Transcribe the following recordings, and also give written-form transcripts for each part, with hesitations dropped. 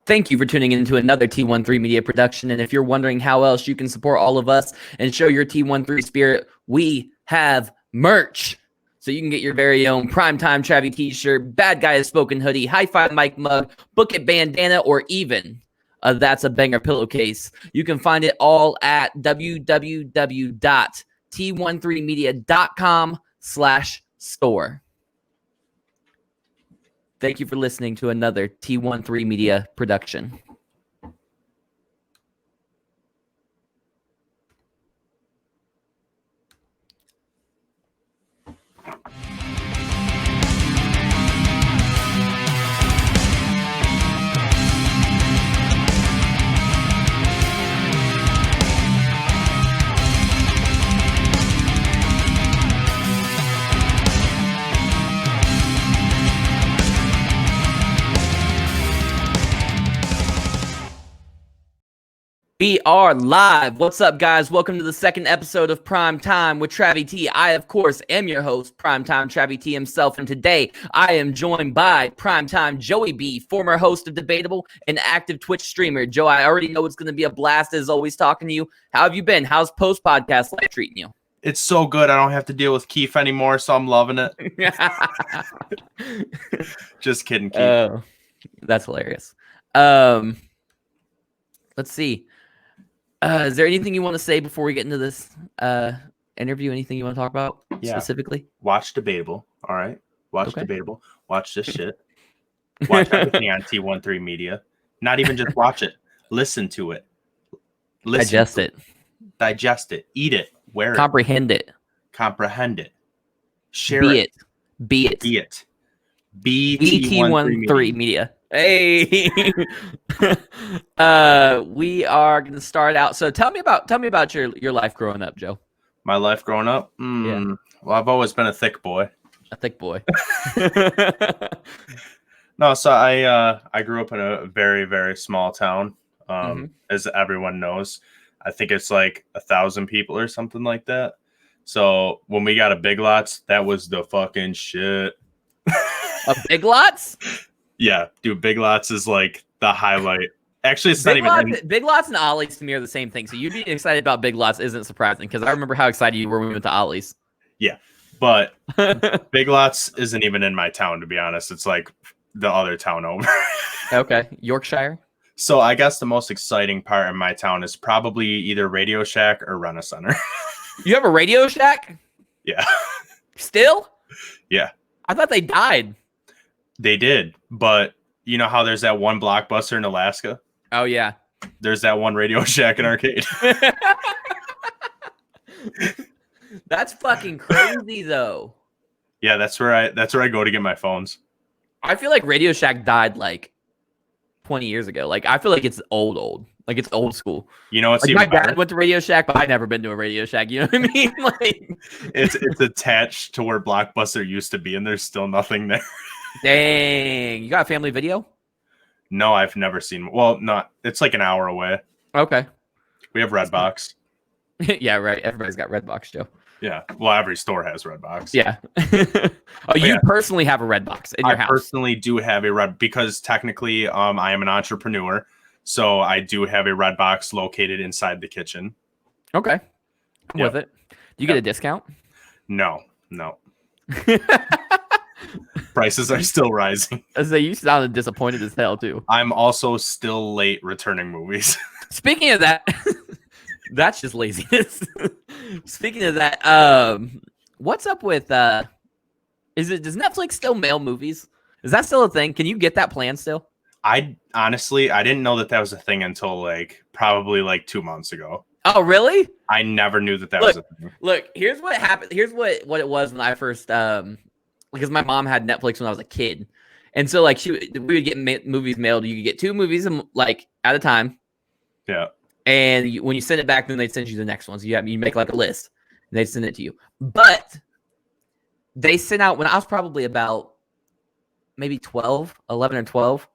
Thank you for tuning into another T13 Media production. And if you're wondering how else you can support all of us and show your T13 spirit, we have merch. So you can get your very own PrimeTime Travvy T-shirt, Bad Guy Has Spoken hoodie, Hi-Fi mic mug, Book It bandana, or even That's a Banger pillowcase. You can find it all at www.t13media.com/store. Thank you for listening to another T13 Media production. We are live. What's up, guys? Welcome to the second episode of Prime Time with Travvy T. I, of course, am your host, Primetime Travvy T himself, and today I am joined by Primetime Joey B, former host of Debatable and active Twitch streamer. Joe, I already know it's going to be a blast as always talking to you. How have you been? How's post-podcast life treating you? It's so good. I don't have to deal with Keith anymore, so I'm loving it. Just kidding, Keith. That's hilarious. Let's see. Is there anything you want to say before we get into this interview? Anything you want to talk about specifically? Watch Debatable. All right. Watch Debatable. Watch this shit. Watch everything on T13 Media. Not even just watch it. Listen to it. Digest it. Digest it. Eat it. Wear it. Comprehend it. Comprehend it. Share it. Be it. Be it. Be T13 Media. Hey, we are gonna start out. So tell me about your life growing up, Joe. My life growing up? Yeah. Well, I've always been a thick boy. A thick boy. No, so I grew up in a very, very small town. As everyone knows, I think it's like 1,000 people or something like that. So when we got a Big Lots, that was the fucking shit. A Big Lots? Yeah, dude, Big Lots is like the highlight. Actually, it's not even... Big Lots and Ollie's to me are the same thing. So you being excited about Big Lots isn't surprising because I remember how excited you were when we went to Ollie's. Yeah, but Big Lots isn't even in my town, to be honest. It's like the other town over. Okay, Yorkshire? So I guess the most exciting part in my town is probably either Radio Shack or Rent-A-Center. You have a Radio Shack? Yeah. Still? Yeah. I thought they died. They did, but you know how there's that one Blockbuster in Alaska? Oh, yeah. There's that one Radio Shack and arcade. That's fucking crazy, though. Yeah, that's where I go to get my phones. I feel like Radio Shack died like 20 years ago. Like, I feel like it's old. Like, it's old school. You know, it's like my dad went to Radio Shack, but I've never been to a Radio Shack. You know what I mean? Like, it's attached to where Blockbuster used to be, and there's still nothing there. Dang. You got a Family Video? No, I've never seen. Well, not. It's like an hour away. Okay. We have Redbox. Yeah, right. Everybody's got Redbox, Joe. Yeah. Well, every store has Redbox. Yeah. You personally have a Redbox in your house? I personally do have a Red because technically I am an entrepreneur. So I do have a Redbox located inside the kitchen. Okay. I'm with it. Do you get a discount? No. Prices are still rising. As you sounded disappointed as hell too. I'm also still late returning movies. Speaking of that, that's just laziness. Speaking of that, what's up with does Netflix still mail movies? Is that still a thing? Can you get that plan still? I didn't know that was a thing until probably 2 months ago. Oh, really? I never knew that was a thing. Look, here's what happened. Here's what it was when I first because my mom had Netflix when I was a kid. And so we would get movies mailed. You could get 2 movies at a time. Yeah. And when you send it back, then they'd send you the next ones. You make like a list and they'd send it to you. But they sent out when I was probably about maybe 11 or 12.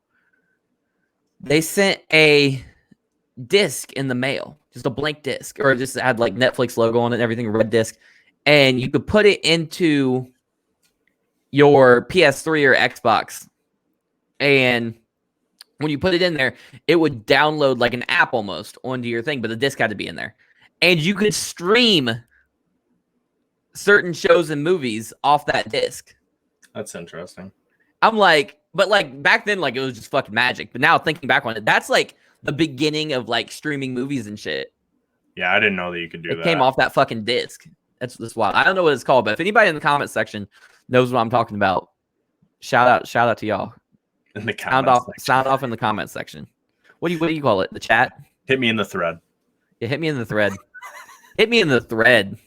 They sent a disc in the mail, just a blank disc, or just had like Netflix logo on it and everything, a red disc. And you could put it into your PS3 or Xbox. And when you put it in there, it would download like an app almost onto your thing, but the disc had to be in there. And you could stream certain shows and movies off that disc. That's interesting. I'm like, but like back then, like it was just fucking magic. But now thinking back on it, that's like the beginning of like streaming movies and shit. Yeah, I didn't know that you could do that. It came off that fucking disc. That's wild. I don't know what it's called, but if anybody in the comment section knows what I'm talking about, shout out to y'all. In the comments sound off in the comment section. What do you call it? The chat? Hit me in the thread. Yeah, hit me in the thread. Hit me in the thread.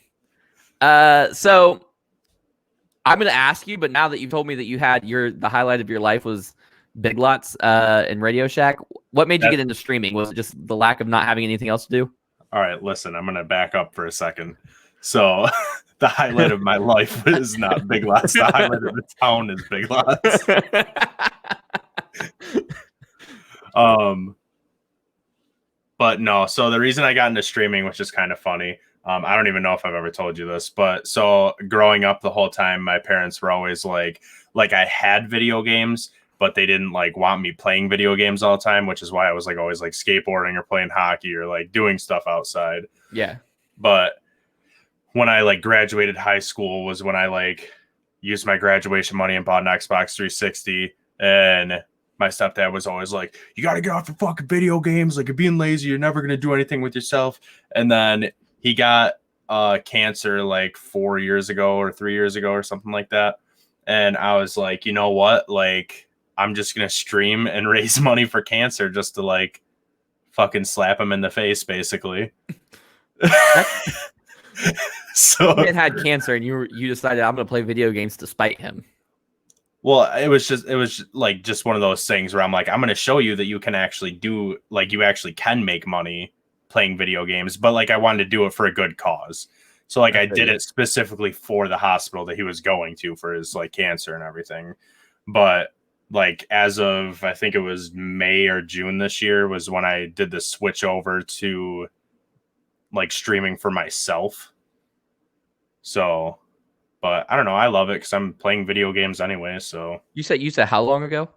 So I'm gonna ask you, but now that you've told me that you had the highlight of your life was Big Lots and Radio Shack, what made you get into streaming? Was it just the lack of not having anything else to do? All right, listen, I'm gonna back up for a second. So the highlight of my life is not Big Lots. The highlight of the town is Big Lots. But no, so the reason I got into streaming, which is kind of funny, I don't even know if I've ever told you this, but so growing up the whole time, my parents were always like I had video games, but they didn't like want me playing video games all the time, which is why I was like always like skateboarding or playing hockey or like doing stuff outside. Yeah. But when I like graduated high school was when I like used my graduation money and bought an Xbox 360, and my stepdad was always like, you got to get off your fucking video games. Like, you're being lazy. You're never going to do anything with yourself. And then he got cancer like 4 years ago or 3 years ago or something like that. And I was like, you know what? Like, I'm just going to stream and raise money for cancer just to like fucking slap him in the face, basically. So you had cancer and you decided I'm going to play video games to spite him. Well, it was just one of those things where I'm like, I'm going to show you that you can actually do, like, you actually can make money playing video games, but like I wanted to do it for a good cause. So like I did it specifically for the hospital that he was going to for his like cancer and everything. But like as of, I think it was May or June this year was when I did the switch over to like streaming for myself. So, but I don't know. I love it because I'm playing video games anyway. So you said how long ago?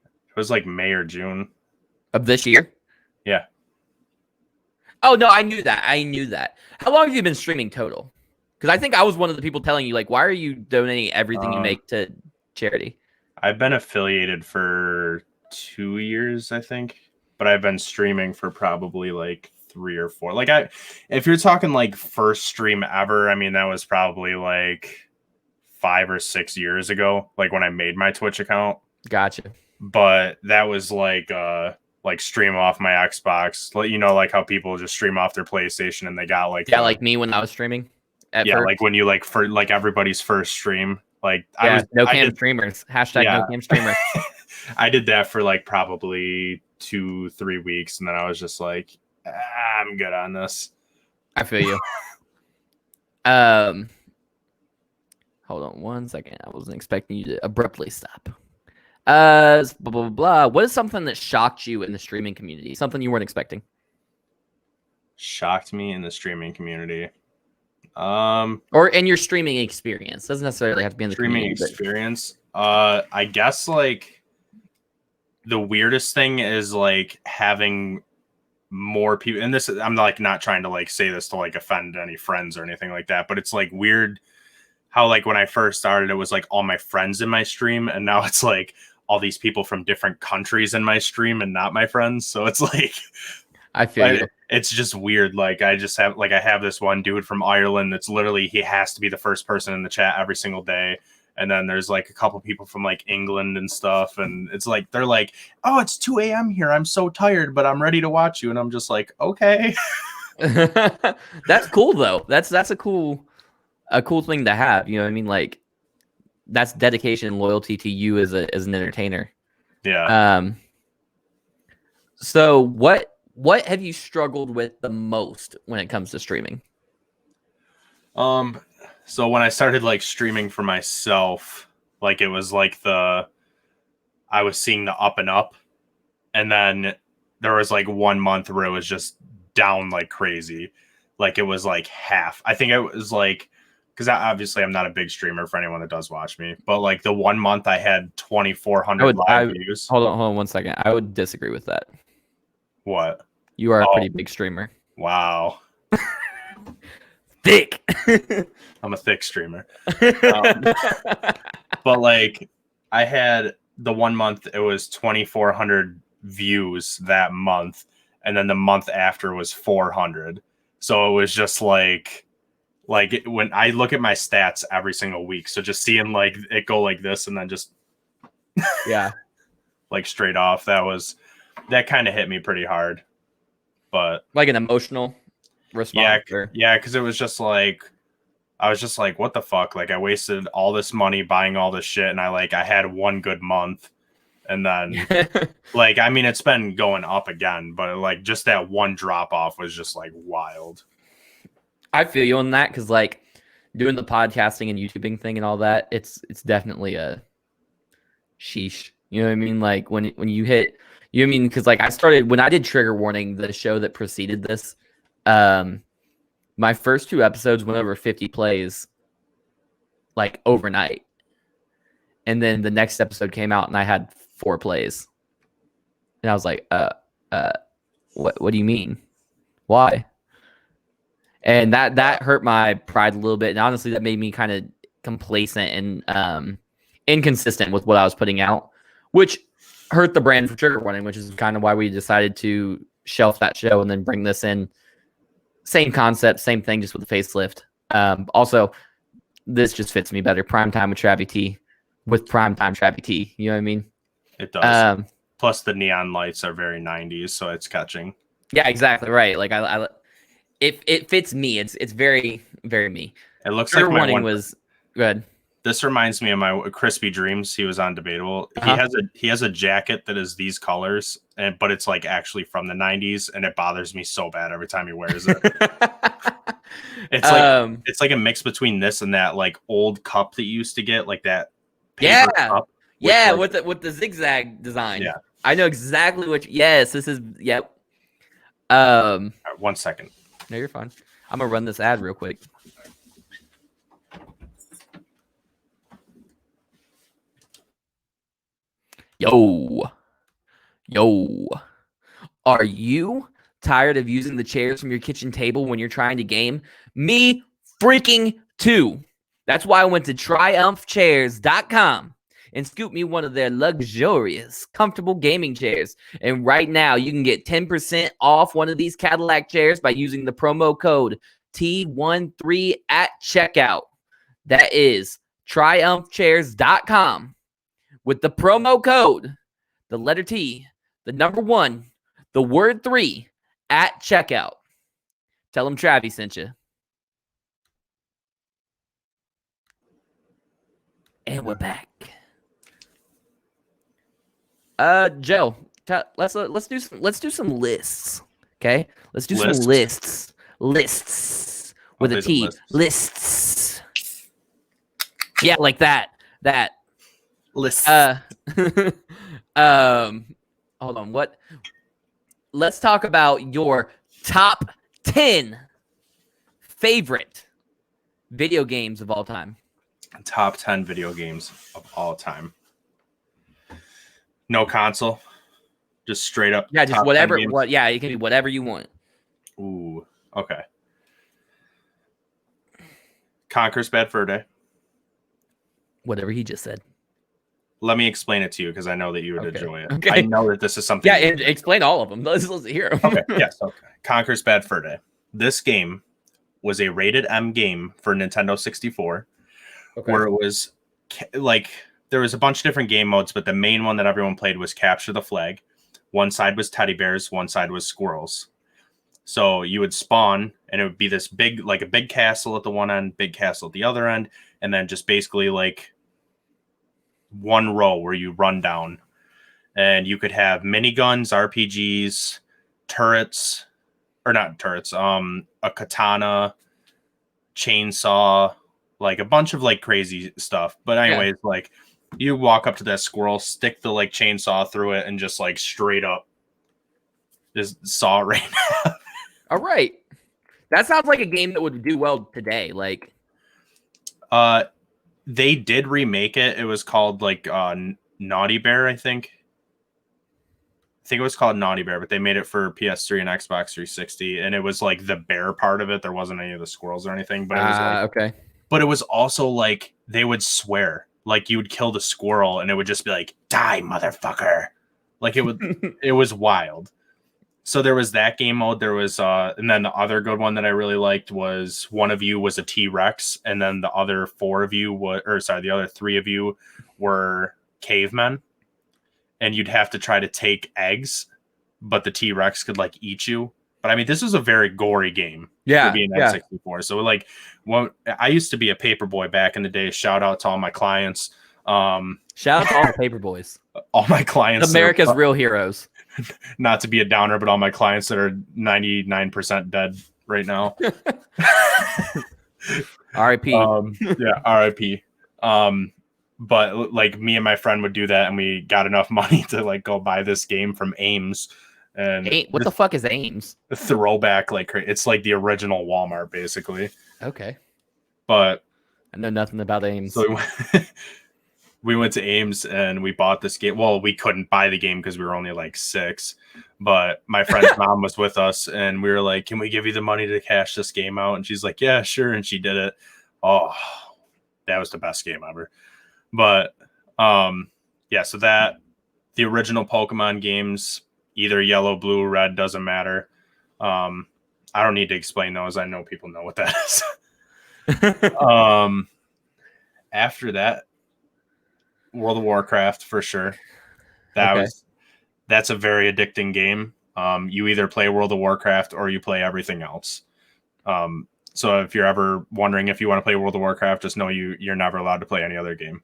It was like May or June of this year. Yeah. Oh no, I knew that. How long have you been streaming total? Because I think I was one of the people telling you like, why are you donating everything you make to charity? I've been affiliated for 2 years, I think, but I've been streaming for probably like 3 or 4. Like if you're talking like first stream ever, I mean, that was probably like 5 or 6 years ago, like when I made my Twitch account. Gotcha. But that was like stream off my Xbox, you know, like how people just stream off their PlayStation and they got like like me when I was streaming. First. Like when you like for like everybody's first stream, like no cam streamers. Hashtag no cam streamer. I did that for like probably 2-3 weeks, and then I was just like, I'm good on this. I feel you. Hold on 1 second. I wasn't expecting you to abruptly stop. Blah, blah, blah. What is something that shocked you in the streaming community? Something you weren't expecting? Shocked me in the streaming community. Or in your streaming experience. Doesn't necessarily have to be in the streaming experience. I guess like the weirdest thing is like having more people, and this I'm like not trying to like say this to like offend any friends or anything like that, but it's like weird how like when I first started it was like all my friends in my stream, and now it's like all these people from different countries in my stream and not my friends. So it's like I feel you. It's just weird. Like I have this one dude from Ireland that's literally he has to be the first person in the chat every single day. And then there's like a couple people from like England and stuff. And it's like, they're like, oh, it's 2 a.m. here. I'm so tired, but I'm ready to watch you. And I'm just like, okay. That's cool though. That's a cool thing to have. You know what I mean? Like that's dedication and loyalty to you as an entertainer. Yeah. So what have you struggled with the most when it comes to streaming? So when I started like streaming for myself, like it was like I was seeing the up and up, and then there was like 1 month where it was just down like crazy. Like it was like half. I think it was like, because obviously I'm not a big streamer for anyone that does watch me, but like the 1 month I had 2,400 live views. Hold on 1 second. I would disagree with that. What? You are a pretty big streamer. Wow. Thick. I'm a thick streamer. But like I had the 1 month, it was 2,400 views that month. And then the month after was 400. So it was just like when I look at my stats every single week. So just seeing like it go like this and then just yeah, like straight off, that kind of hit me pretty hard. But like an emotional response. Yeah, because it was just like I was just like, what the fuck? Like I wasted all this money buying all this shit, and I had one good month, and then like I mean it's been going up again, but like just that one drop off was just like wild. I feel you on that because like doing the podcasting and YouTubing thing and all that, it's definitely a sheesh. You know what I mean? Like when you hit, you know what I mean? Because like I started when I did Trigger Warning, the show that preceded this, my first 2 episodes went over 50 plays like overnight. And then the next episode came out and I had 4 plays. And I was like, what do you mean? Why? And that hurt my pride a little bit. And honestly, that made me kind of complacent and inconsistent with what I was putting out, which hurt the brand for Trigger Warning, which is kind of why we decided to shelf that show and then bring this in. Same concept, same thing, just with the facelift. Also, this just fits me better. Primetime with Travvy T with Primetime Travvy T. You know what I mean? It does. Plus, the neon lights are very 90s, so it's catching. Yeah, exactly right. Like it fits me. It's very, very me. It looks Trigger like my Warning was good. This reminds me of my Crispy Dreams. He was on Debatable. He has a jacket that is these colors, but it's like actually from the 90s, and it bothers me so bad every time he wears it. It's like a mix between this and that like old cup that you used to get, like that paper cup. With the zigzag design. Yeah. I know exactly yes, this is yep. Right, 1 second. No, you're fine. I'm gonna run this ad real quick. Yo. Are you tired of using the chairs from your kitchen table when you're trying to game? Me freaking too. That's why I went to TriumphChairs.com and scooped me one of their luxurious, comfortable gaming chairs. And right now, you can get 10% off one of these Cadillac chairs by using the promo code T13 at checkout. That is TriumphChairs.com with the promo code, the letter T, the number 1, the word 3 at checkout. Tell them Travvy sent you. And we're back. Joe, let's do some lists. Okay, let's do some lists. Lists with a T. Lists. Yeah, like that. Lists. Hold on. What? Let's talk about your top 10 favorite video games of all time. Top 10 video games of all time. No console. Just straight up. Yeah, just whatever. It can be whatever you want. Ooh, okay. Conker's Bad Fur Day. Whatever he just said. Let me explain it to you because I know that you would enjoy it. Okay. I know that this is something. Yeah, and explain all of them. Let's hear them. Okay, yes. Okay. Conker's Bad Fur Day. This game was a rated M game for Nintendo 64, where it was like there was a bunch of different game modes, but the main one that everyone played was Capture the Flag. One side was teddy bears, one side was squirrels. So you would spawn, and it would be this big, like a big castle at the one end, big castle at the other end, and then just basically like one row where you run down. And you could have miniguns, RPGs, turrets, or not turrets, a katana, chainsaw, like a bunch of like crazy stuff. But anyways, like you walk up to that squirrel, stick the like chainsaw through it, and just like straight up just saw it right now. All right. That sounds like a game that would do well today. Like, They did remake it. It was called like Naughty Bear, I think. I think it was called Naughty Bear, but they made it for PS3 and Xbox 360, and it was like the bear part of it. There wasn't any of the squirrels or anything, but it was like, okay. But it was also like they would swear, like you would kill the squirrel, and it would just be like, "Die, motherfucker!" Like it would, it was wild. So there was that game mode. There was, and then the other good one that I really liked was one of you was a T-Rex, and then the other the other three of you were cavemen, and you'd have to try to take eggs, but the T-Rex could like eat you. But I mean, this is a very gory game. Yeah, for being N64. So like, I used to be a paperboy back in the day. Shout out to all my clients. Shout out to all the paper boys. All my clients, America's real heroes. Not to be a downer, but all my clients that are 99% dead right now. R.I.P. Yeah, R.I.P. But like me and my friend would do that, and we got enough money to like go buy this game from Ames. And what the fuck is Ames? Throwback, like it's like the original Walmart, basically. Okay, but I know nothing about Ames. So we went to Ames and we bought this game. Well, we couldn't buy the game because we were only like 6. But my friend's mom was with us, and we were like, "Can we give you the money to cash this game out?" And she's like, "Yeah, sure." And she did it. Oh, that was the best game ever. But yeah. So that the original Pokemon games. Either yellow, blue, red, doesn't matter. I don't need to explain those. I know people know what that is. After that, World of Warcraft for sure. That's a very addicting game. You either play World of Warcraft or you play everything else. So if you're ever wondering if you want to play World of Warcraft, just know you're never allowed to play any other game.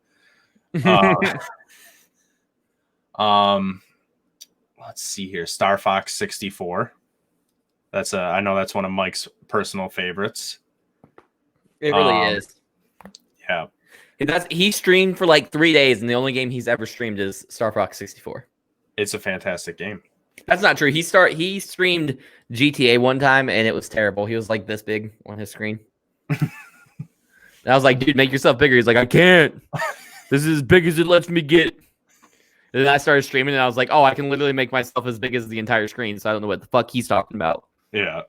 Let's see here. Star Fox 64. I know that's one of Mike's personal favorites. It really is. Yeah. He streamed for like 3 days, and the only game he's ever streamed is Star Fox 64. It's a fantastic game. That's not true. He streamed GTA one time, and it was terrible. He was like this big on his screen. And I was like, dude, make yourself bigger. He's like, I can't. This is as big as it lets me get. And then I started streaming, and I was like, oh, I can literally make myself as big as the entire screen, so I don't know what the fuck he's talking about. Yeah.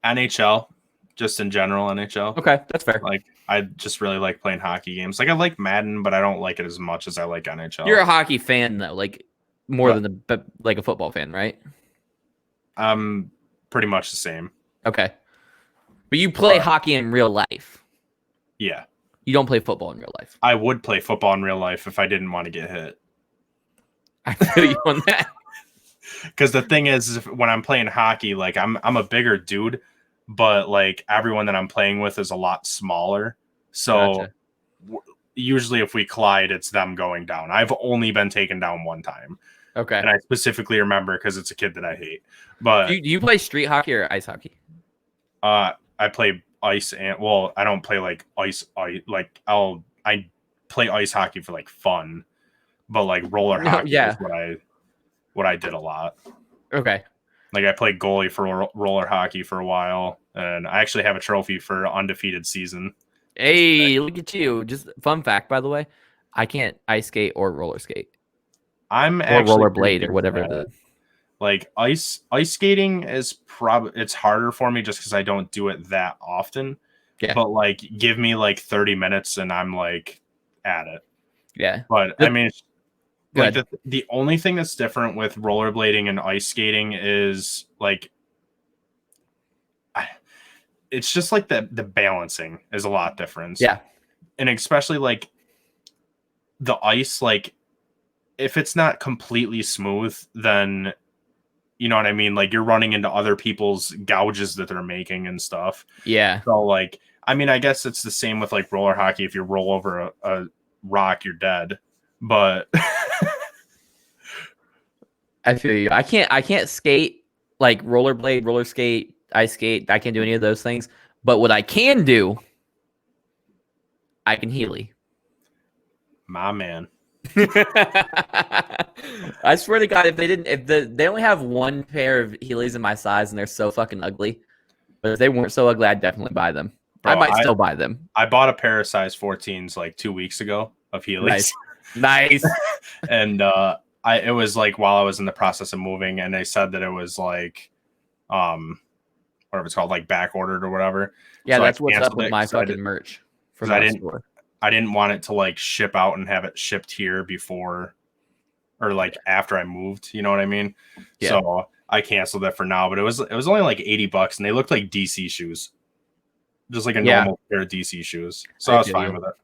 NHL, just in general, NHL. Okay, that's fair. Like, I just really like playing hockey games. Like, I like Madden, but I don't like it as much as I like NHL. You're a hockey fan, though, like, more than like a football fan, right? Pretty much the same. Okay. But you play hockey in real life. Yeah. You don't play football in real life. I would play football in real life if I didn't want to get hit. I feel you on that. Because the thing is, when I'm playing hockey, like I'm a bigger dude, but like everyone that I'm playing with is a lot smaller. So usually if we collide, it's them going down. I've only been taken down one time. Okay. And I specifically remember because it's a kid that I hate. But do you play street hockey or ice hockey? I play ice I don't play like ice. Like I play ice hockey for like fun, but like roller hockey is what I did a lot. Okay. Like I played goalie for roller hockey for a while, and I actually have a trophy for undefeated season. Hey, look at you! Just fun fact, by the way, I can't ice skate or roller skate. I'm actually rollerblade or whatever. Like ice skating is it's harder for me just because I don't do it that often. Yeah. But like, give me like 30 minutes and I'm like at it. Yeah. But I mean, like the only thing that's different with rollerblading and ice skating is like, it's just like the balancing is a lot different. Yeah. And especially like the ice, like if it's not completely smooth, then you know what I mean? Like you're running into other people's gouges that they're making and stuff. Yeah. So like, I mean, I guess it's the same with like roller hockey. If you roll over a rock, you're dead. But I feel you. I can't skate like rollerblade, roller skate, ice skate. I can't do any of those things. But what I can do, I can Healy. My man. I swear to God, if they only have one pair of Heelys in my size and they're so fucking ugly, But if they weren't so ugly, I'd definitely buy them. Bro, I might still buy them. I bought a pair of size 14s like 2 weeks ago of Heelys. Nice. And it was like while I was in the process of moving, and they said that it was like whatever it's called, like back ordered or whatever. Yeah, so that's what's up with my fucking merch. From I didn't want it to like ship out and have it shipped here before or like after I moved, you know what I mean? Yeah. So I canceled it for now, but it was only like $80 and they looked like DC shoes. Just like a normal pair of DC shoes. So I was fine with it.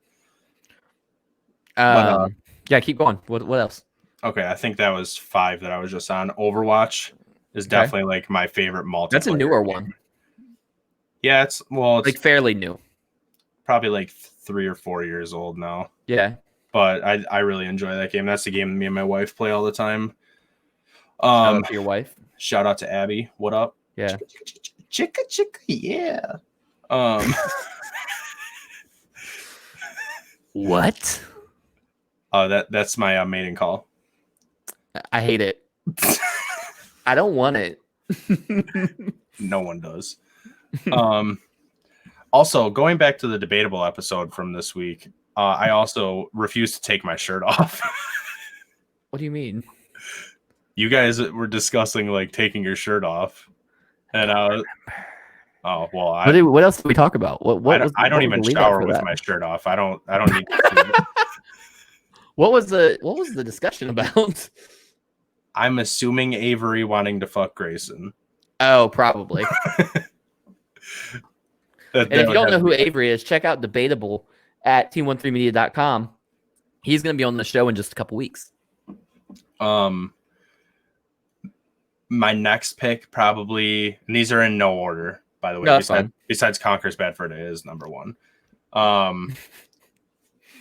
Yeah, keep going. What else? Okay, I think that was 5 that I was just on. Overwatch is definitely like my favorite multiplayer. That's a newer game. one. Yeah, it's like fairly new. Probably like 3 or 4 years old now. Yeah. But I really enjoy that game. That's the game me and my wife play all the time. Shout out to your wife. Shout out to Abby. What up? Yeah. Chicka, yeah. What? That's my mating call. I hate it. I don't want it. No one does. Also, going back to the debatable episode from this week, I also refuse to take my shirt off. What do you mean? You guys were discussing like taking your shirt off, and oh well. What else did we talk about? I don't even shower with my shirt off. I don't need to. What was the discussion about? I'm assuming Avery wanting to fuck Grayson. Oh, probably. And if you don't know who Avery is, check out Debatable at team13media.com. He's going to be on the show in just a couple weeks. My next pick probably, and these are in no order, by the way. No, besides Conquer's Bad Fur Day is number 1.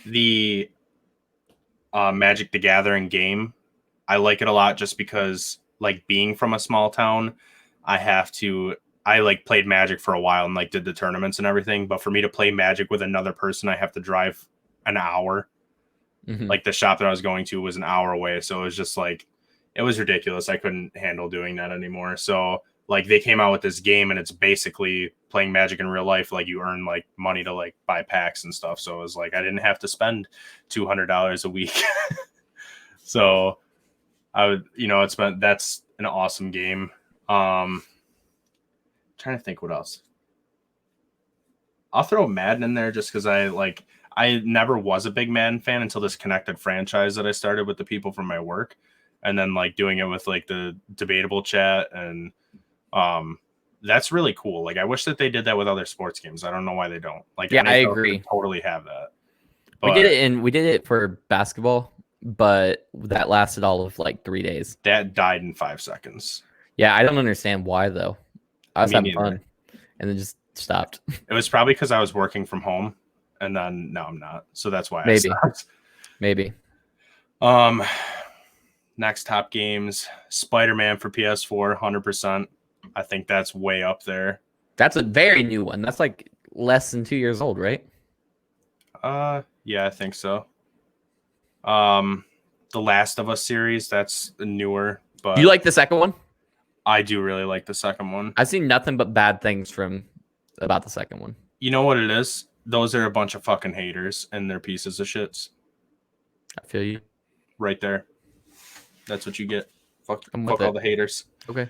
The Magic the Gathering game, I like it a lot just because, like, being from a small town, I like played Magic for a while and like did the tournaments and everything. But for me to play Magic with another person, I have to drive an hour. Mm-hmm. Like the shop that I was going to was an hour away. So it was just like, it was ridiculous. I couldn't handle doing that anymore. So like they came out with this game and it's basically playing Magic in real life. Like you earn like money to like buy packs and stuff. So it was like, I didn't have to spend $200 a week. So I would, that's an awesome game. Trying to think what else. I'll throw Madden in there just because I never was a big Madden fan until this connected franchise that I started with the people from my work, and then like doing it with like the debatable chat, and that's really cool. Like I wish that they did that with other sports games. I don't know why they don't. Like yeah, I agree. Totally have that. But we did it for basketball, but that lasted all of like 3 days. That died in 5 seconds. Yeah, I don't understand why though. I was having fun, and then just stopped. It was probably because I was working from home, and then now I'm not. So that's why I stopped. Maybe. Next top games, Spider-Man for PS4, 100%. I think that's way up there. That's a very new one. That's like less than 2 years old, right? Yeah, I think so. The Last of Us series, that's newer. But do you like the second one? I do really like the second one. I've seen nothing but bad things about the second one. You know what it is? Those are a bunch of fucking haters and they're pieces of shits. I feel you. Right there. That's what you get. Fuck all the haters. Okay.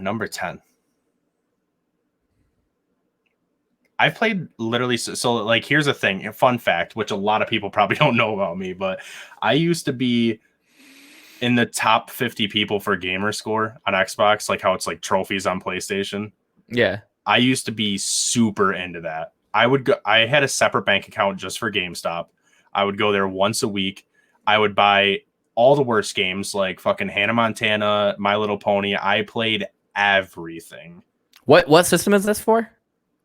Number 10. I've played literally so like here's a thing, a fun fact, which a lot of people probably don't know about me, but I used to be in the top 50 people for gamerscore on Xbox, like how it's like trophies on PlayStation. Yeah. I used to be super into that. I had a separate bank account just for GameStop. I would go there once a week. I would buy all the worst games like fucking Hannah Montana, My Little Pony. I played everything. What system is this for?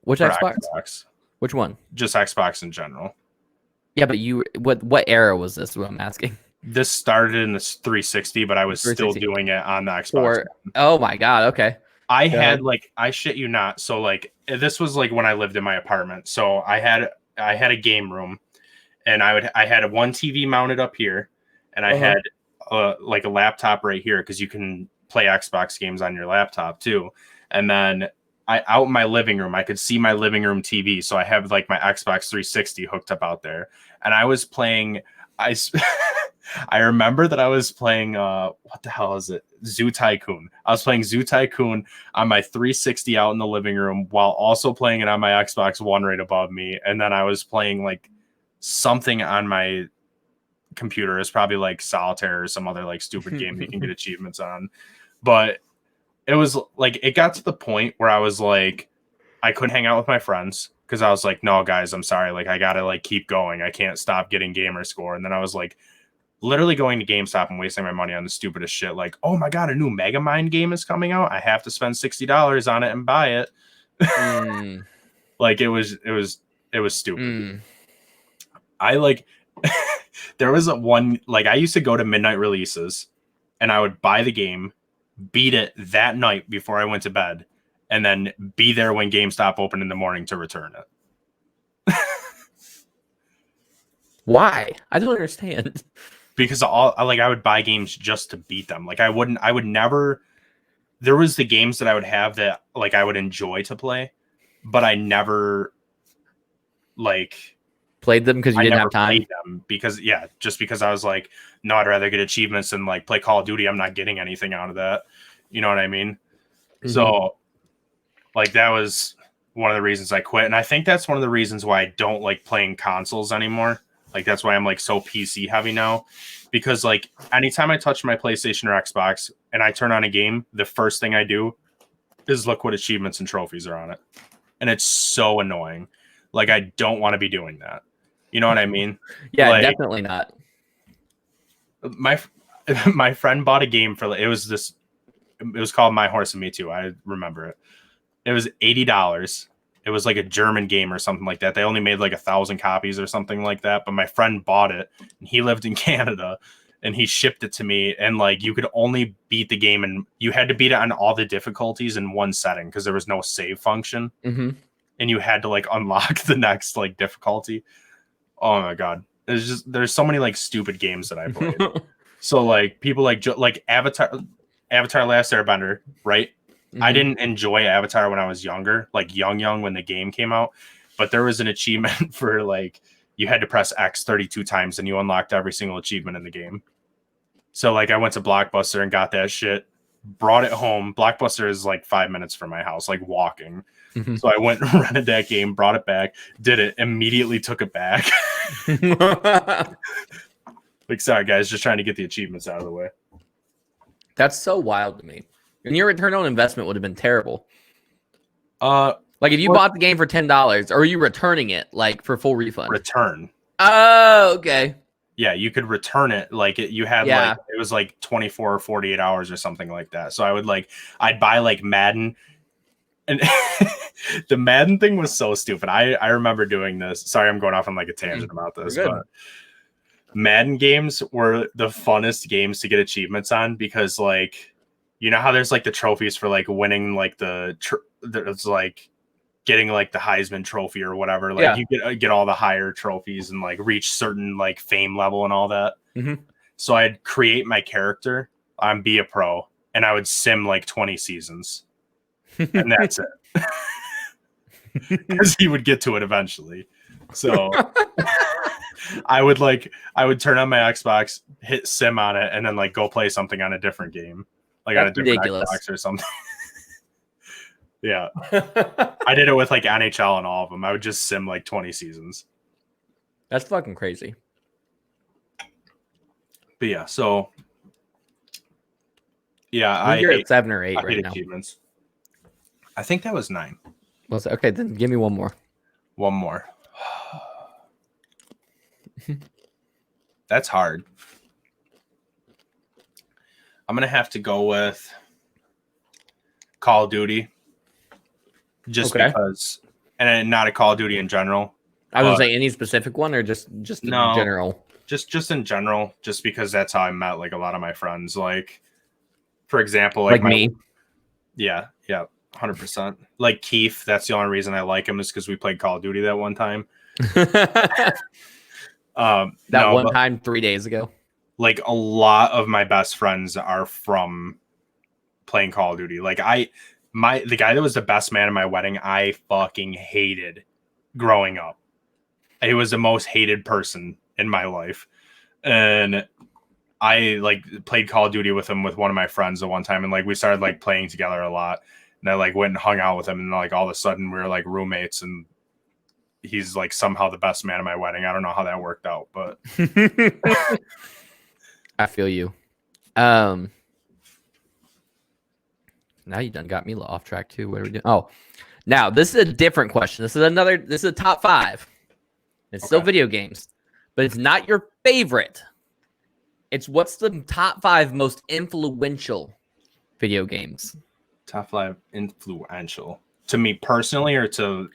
Which for Xbox? Which one? Just Xbox in general. Yeah, but what era was this? What I'm asking. This started in the 360, but I was still doing it on the Xbox. Oh my god, okay. I had like, I shit you not. So like this was like when I lived in my apartment. So I had a game room, and I had one TV mounted up here, and I had like a laptop right here because you can play Xbox games on your laptop too. And then out in my living room, I could see my living room TV. So I have like my Xbox 360 hooked up out there. And I was playing, I remember that I was playing, what the hell is it? Zoo Tycoon. I was playing Zoo Tycoon on my 360 out in the living room while also playing it on my Xbox One right above me. And then I was playing like something on my computer. It's probably like Solitaire or some other like stupid game that you can get achievements on. But it was like, it got to the point where I was like, I couldn't hang out with my friends because I was like, no, guys, I'm sorry. Like, I got to like keep going. I can't stop getting gamer score. And then I was like, literally going to GameStop and wasting my money on the stupidest shit. Like, oh my God, a new Megamind game is coming out. I have to spend $60 on it and buy it. Like it was stupid. I like, there was one, like I used to go to midnight releases and I would buy the game, beat it that night before I went to bed, and then be there when GameStop opened in the morning to return it. Why? I don't understand. Because I would buy games just to beat them. Like I would never, there was the games that I would have that like I would enjoy to play, but I never like played them because you didn't have time. Just because I was like, no, I'd rather get achievements and like play Call of Duty. I'm not getting anything out of that. You know what I mean? Mm-hmm. So like that was one of the reasons I quit. And I think that's one of the reasons why I don't like playing consoles anymore. Like that's why I'm like so PC heavy now, because like anytime I touch my PlayStation or Xbox and I turn on a game, the first thing I do is look what achievements and trophies are on it. And it's so annoying. Like I don't want to be doing that. You know what I mean? Yeah, like, definitely not. My friend bought a game for it was called My Horse and Me Too. I remember it. It was $80. It was like a German game or something like that. They only made like 1,000 copies or something like that. But my friend bought it and he lived in Canada and he shipped it to me. And like, you could only beat the game and you had to beat it on all the difficulties in one setting because there was no save function. Mm-hmm. And you had to like unlock the next like difficulty. Oh my God. There's so many like stupid games that I played. So like people like Avatar Last Airbender, right? Mm-hmm. I didn't enjoy Avatar when I was younger, like young when the game came out, but there was an achievement for like, you had to press X 32 times and you unlocked every single achievement in the game. So like I went to Blockbuster and got that shit, brought it home. Blockbuster is like 5 minutes from my house, like walking. Mm-hmm. So I went and rented that game, brought it back, did it, immediately took it back. Like, sorry guys, just trying to get the achievements out of the way. That's so wild to me. And your return on investment would have been terrible. Like if you bought the game for $10, or are you returning it like for full refund? Return. Oh, okay. Yeah, you could return it. Like you had like it was like 24 or 48 hours or something like that. So I'd buy like Madden, and the Madden thing was so stupid. I remember doing this. Sorry, I'm going off on like a tangent about this, but Madden games were the funnest games to get achievements on because like, you know how there's like the trophies for like winning like it's like getting like the Heisman trophy or whatever. Like you get all the higher trophies and like reach certain like fame level and all that. Mm-hmm. So I'd create my character on Be a Pro and I would sim like 20 seasons and that's it. Because he would get to it eventually. So I would turn on my Xbox, hit sim on it, and then like go play something on a different game. Like that's on a different Xbox or something. Yeah. I did it with like NHL and all of them. I would just sim like 20 seasons. That's fucking crazy. But yeah, so yeah, you're at 7 or 8 right now. Achievements. I think that was 9. Okay, then give me one more. One more. That's hard. I'm going to have to go with Call of Duty. Just because, and not a Call of Duty in general. I was going to say any specific one or just in general? Just in general, just because that's how I met like a lot of my friends. Like, for example, like me. Yeah, 100%. Like Keith, that's the only reason I like him is because we played Call of Duty that one time. Time 3 days ago. Like a lot of my best friends are from playing Call of Duty. Like the guy that was the best man at my wedding, I fucking hated growing up. He was the most hated person in my life. And I like played Call of Duty with him with one of my friends at one time, and like we started like playing together a lot. And I like went and hung out with him, and like all of a sudden we were like roommates, and he's like somehow the best man at my wedding. I don't know how that worked out, but I feel you. Now you done got me off track too. What are we doing? Oh, now this is a different question. This is a top 5. It's still video games, but it's not your favorite. It's what's the top 5 most influential video games? Top 5 influential to me personally, or to?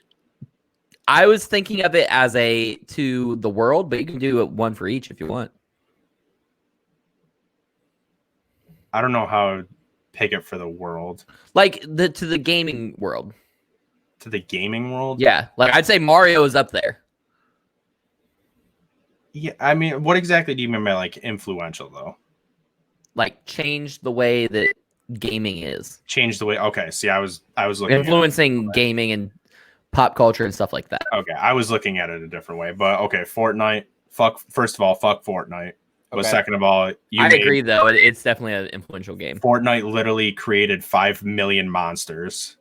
I was thinking of it as to the world, but you can do it one for each if you want. I don't know how I would pick it for the world. Like to the gaming world. To the gaming world? Yeah. Like I'd say Mario is up there. Yeah, I mean, what exactly do you mean by like influential though? Like change the way that gaming is. Change the way. Okay, see, I was looking influencing gaming and pop culture and stuff like that. Okay, I was looking at it a different way, but okay, Fortnite. First of all, fuck Fortnite. But second of all, I agree though. It's definitely an influential game. Fortnite literally created 5 million monsters.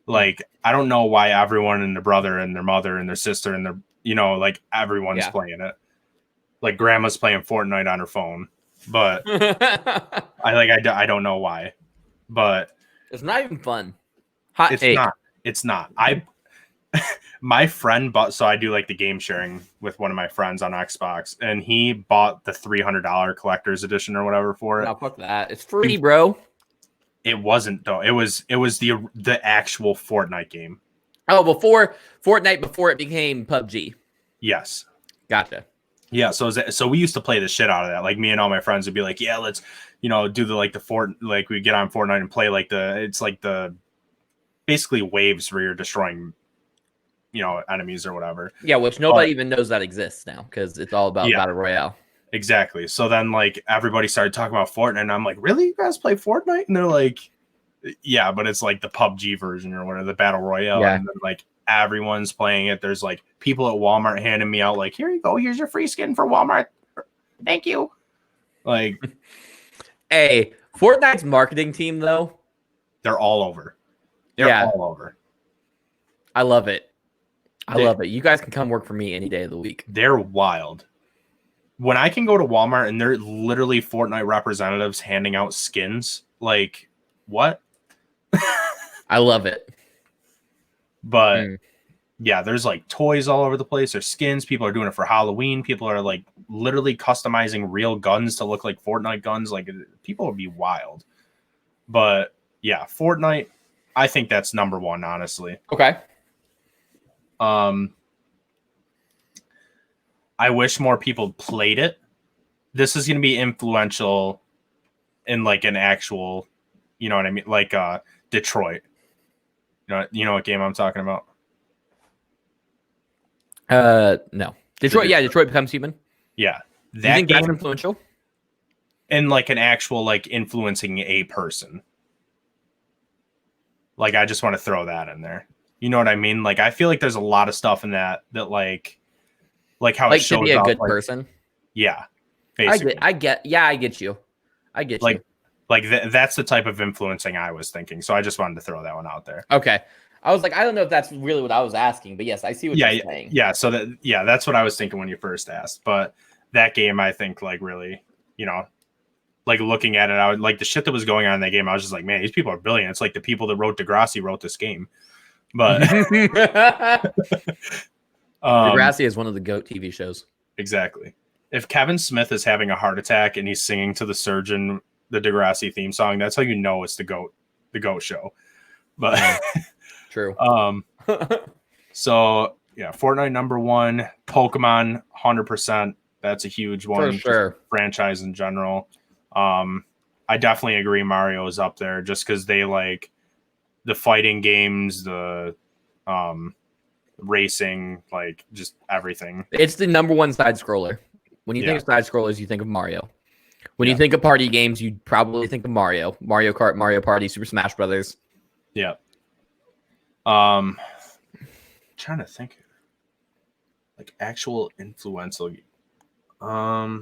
Like, I don't know why everyone and their brother and their mother and their sister and their, like everyone's playing it. Like grandma's playing Fortnite on her phone, but I don't know why, but it's not even fun. It's not. My friend bought, so I do like the game sharing with one of my friends on Xbox, and he bought the $300 collector's edition or whatever for it. No, fuck that. It's free, bro. It wasn't though. It was the actual Fortnite game. Oh, before Fortnite, before it became PUBG. Yes. Gotcha. Yeah. So we used to play the shit out of that. Like me and all my friends would be like, yeah, let's, do we get on Fortnite and play it's like the basically waves where you're destroying, enemies or whatever. Yeah. Which nobody even knows that exists now because it's all about Battle Royale. Exactly. So then like everybody started talking about Fortnite, and I'm like, really? You guys play Fortnite? And they're like, yeah, but it's like the PUBG version or whatever, the Battle Royale. Yeah. And then like everyone's playing it. There's like people at Walmart handing me out like, here you go, here's your free skin for Walmart. Thank you. Like, hey, Fortnite's marketing team though, they're all over. They're all over. I love it. I love it. You guys can come work for me any day of the week. They're wild. When I can go to Walmart and they're literally Fortnite representatives handing out skins, like, what? I love it. But yeah, there's like toys all over the place. There's skins. People are doing it for Halloween. People are like literally customizing real guns to look like Fortnite guns. Like, people would be wild. But yeah, Fortnite, I think that's number 1, honestly. Okay. I wish more people played it. This is going to be influential in like an actual, you know what I mean? Like Detroit. You know what game I'm talking about? No. Detroit, Detroit Becomes Human. Yeah. You think that's influential? And like an actual like influencing a person. Like, I just want to throw that in there. You know what I mean? Like, I feel like there's a lot of stuff in that like how it shows to be a up, good like, person. Yeah. Basically. I get you. I get you. Like that's the type of influencing I was thinking. So I just wanted to throw that one out there. Okay. I was like, I don't know if that's really what I was asking, but yes, I see what you're saying. Yeah. So that's what I was thinking when you first asked. But that game, I think, like, really, like looking at it, I would like the shit that was going on in that game. I was just like, man, these people are brilliant. It's like the people that wrote Degrassi wrote this game. But Degrassi is one of the GOAT TV shows. Exactly. If Kevin Smith is having a heart attack and he's singing to the surgeon the Degrassi theme song, that's how you know it's the GOAT show. But true. So yeah, Fortnite number 1, Pokemon 100%. That's a huge one. For sure. Franchise in general. I definitely agree Mario is up there just because they like the fighting games, the racing, like just everything. It's the number 1 side scroller. When you think of side scrollers, you think of Mario. When you think of party games, you'd probably think of Mario Kart, Mario Party, Super Smash Brothers. Yeah. Trying to think, like actual influential. I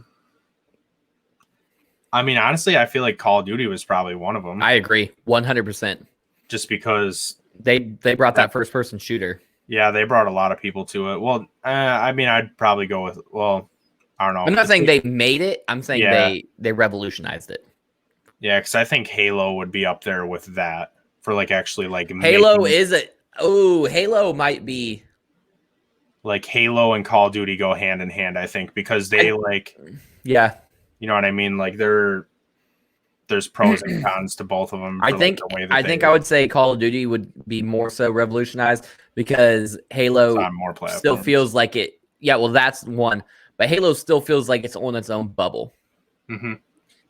mean, honestly, I feel like Call of Duty was probably one of them. I agree, 100%. Just because they brought that first person shooter. Yeah, they brought a lot of people to it. Well, I mean, I'd probably go with. Well, I don't know. I'm not saying they made it. I'm saying they revolutionized it. Yeah, because I think Halo would be up there with that for like actually like Halo Halo might be like Halo and Call of Duty go hand in hand. I think because they you know what I mean. Like there's pros and cons to both of them. I think I would say Call of Duty would be more so revolutionized because Halo still feels like it. Yeah, well, that's one, but Halo still feels like it's on its own bubble. Mm-hmm.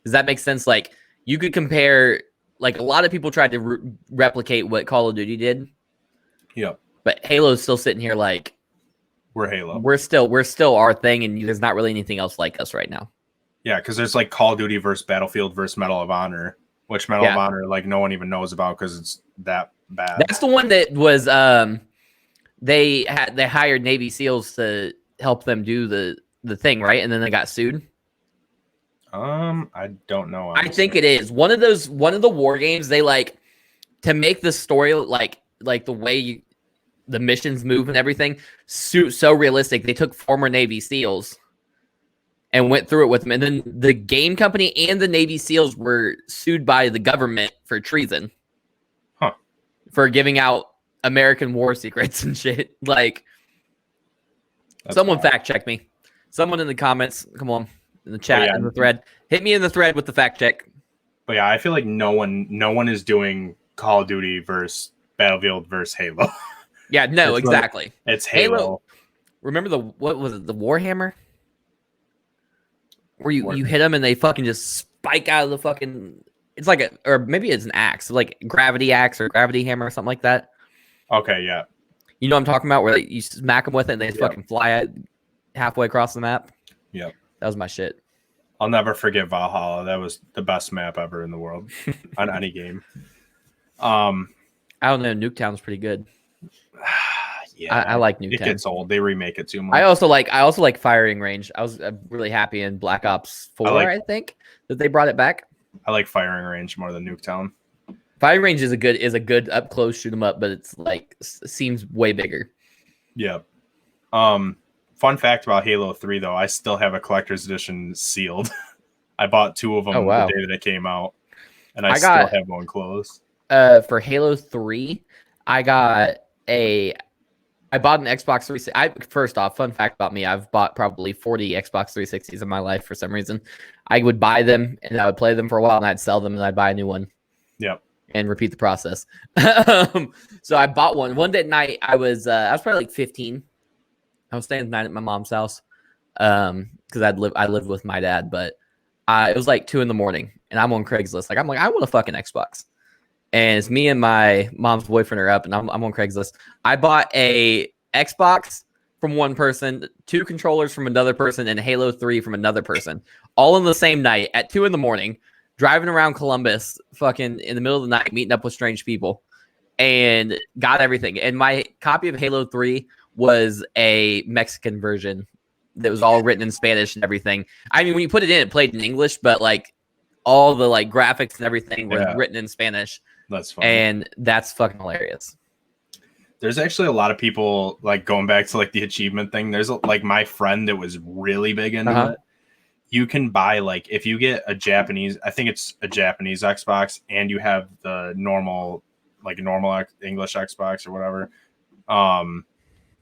Does that make sense? Like you could compare, like a lot of people tried to replicate what Call of Duty did. Yeah, but Halo's still sitting here like we're Halo. We're still our thing, and there's not really anything else like us right now. Yeah, because there's like Call of Duty versus Battlefield versus Medal of Honor, which Medal of Honor like no one even knows about because it's that bad. That's the one that was they hired Navy SEALs to help them do the thing, right? And then they got sued. I don't know. Honestly. I think it is one of the war games. They like to make the story like the way the missions move and everything so realistic. They took former Navy SEALs and went through it with them. And then the game company and the Navy SEALs were sued by the government for treason. Huh. For giving out American war secrets and shit. Like, someone fact check me. Someone in the comments, come on, in the chat, in the thread. Hit me in the thread with the fact check. But yeah, I feel like no one is doing Call of Duty versus Battlefield versus Halo. Yeah, no, exactly. It's Halo. Remember what was it, the Warhammer? Where you hit them and they fucking just spike out of the fucking. It's like or maybe it's an axe, like gravity axe or gravity hammer or something like that. Okay, yeah. You know what I'm talking about? Where you smack them with it and they just fucking fly out halfway across the map. Yep. That was my shit. I'll never forget Valhalla. That was the best map ever in the world on any game. I don't know. Nuketown's pretty good. Yeah, I like Nuketown. It gets old. They remake it too much. I also like Firing Range. I was really happy in Black Ops 4. I think that they brought it back. I like Firing Range more than Nuketown. Firing Range is a good up close shoot 'em up, but it's like seems way bigger. Yeah. Fun fact about Halo 3 though, I still have a collector's edition sealed. I bought 2 of them the day that it came out, and I still have one closed. For Halo 3, I bought an Xbox 360. First off, fun fact about me, I've bought probably 40 Xbox 360s in my life for some reason. I would buy them and I would play them for a while and I'd sell them and I'd buy a new one. Yep. And repeat the process. So I bought one. One day at night, I was probably like 15. I was staying the night at my mom's house because I lived with my dad, but it was like 2 a.m. and I'm on Craigslist. I'm like, I want a fucking Xbox. And it's me and my mom's boyfriend are up, and I'm on Craigslist. I bought a Xbox from one person, 2 controllers from another person, and Halo 3 from another person, all in the same night at 2 a.m, driving around Columbus, fucking in the middle of the night, meeting up with strange people, and got everything. And my copy of Halo 3 was a Mexican version that was all written in Spanish and everything. I mean, when you put it in, it played in English, but like all the like graphics and everything were written in Spanish. That's funny. And that's fucking hilarious. There's actually a lot of people like going back to like the achievement thing. There's like my friend that was really big into it. You can buy like if you get a Japanese, I think it's a Japanese Xbox, and you have the normal English Xbox or whatever.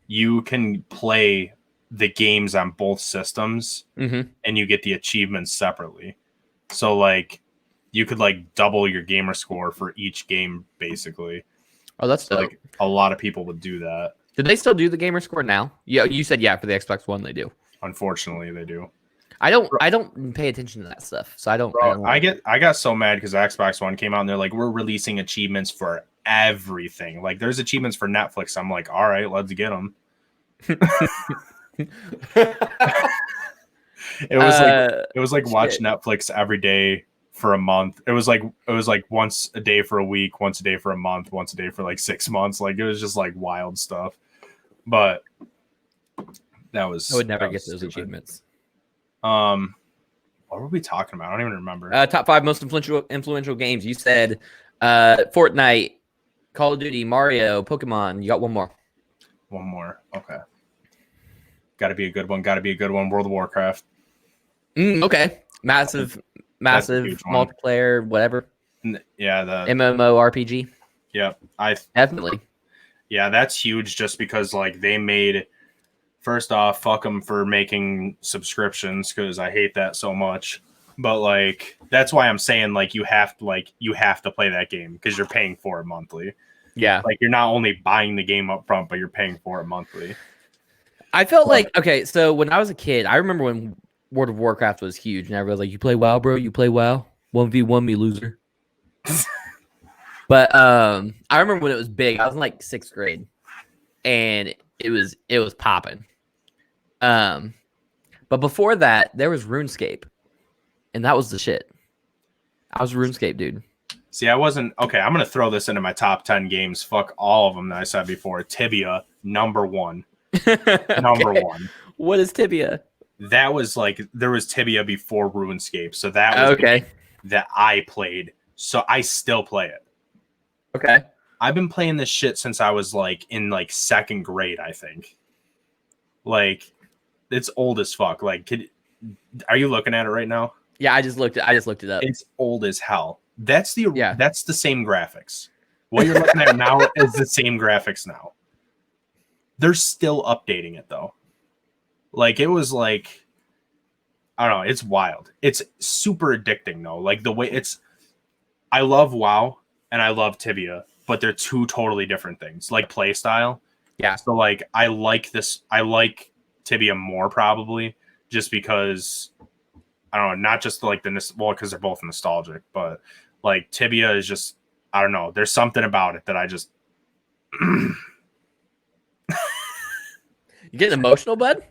You can play the games on both systems, and you get the achievements separately. So like you could like double your gamer score for each game, basically. Oh, that's dope. Like a lot of people would do that. Do they still do the gamer score now? Yeah, you said for the Xbox One they do. Unfortunately, they do. I don't pay attention to that stuff, so I don't. I got so mad because the Xbox One came out and they're like, we're releasing achievements for everything. Like there's achievements for Netflix. I'm like, all right, let's get them. it was like watch shit. Netflix every day for a month. It was like once a day for a week, once a day for a month, once a day for like 6 months. Like it was just like wild stuff. But that was I would never get those stupid. achievements. What were we talking about? I don't even remember. Top 5 most influential games. You said Fortnite, Call of Duty, Mario, Pokemon. You got one more. One more. Okay. Got to be a good one. World of Warcraft. Okay. Massive multiplayer, whatever. Yeah, the MMORPG. Yeah, definitely. Yeah, that's huge just because like they made, first off, fuck them for making subscriptions because I hate that so much. But like that's why I'm saying like you have to play that game because you're paying for it monthly. Yeah. Like you're not only buying the game up front, but you're paying for it monthly. I felt like, okay, so when I was a kid, I remember when World of Warcraft was huge, and everybody was like, "You play WoW, bro? You play WoW? 1v1 me, loser." But I remember when it was big. I was in like 6th grade, and it was popping. But before that, there was RuneScape, and that was the shit. I was a RuneScape dude. See, I wasn't okay. I'm gonna throw this into my top 10 games. Fuck all of them that I said before. Tibia, number 1. Number 1. What is Tibia? That was like there was Tibia before RuneScape, so that was okay. That I played. So I still play it. Okay. I've been playing this shit since I was like in like 2nd grade, I think. Like it's old as fuck. Like are you looking at it right now? Yeah, I just looked it up. It's old as hell. That's the same graphics. What you're looking at now is the same graphics now. They're still updating it though. Like it was like I don't know, it's wild. It's super addicting though. Like the way I love WoW and I love Tibia, but they're two totally different things. Like play style. Yeah. So like I like Tibia more probably just because I don't know, not just like because they're both nostalgic, but like Tibia is just I don't know. There's something about it that I just You getting emotional, bud?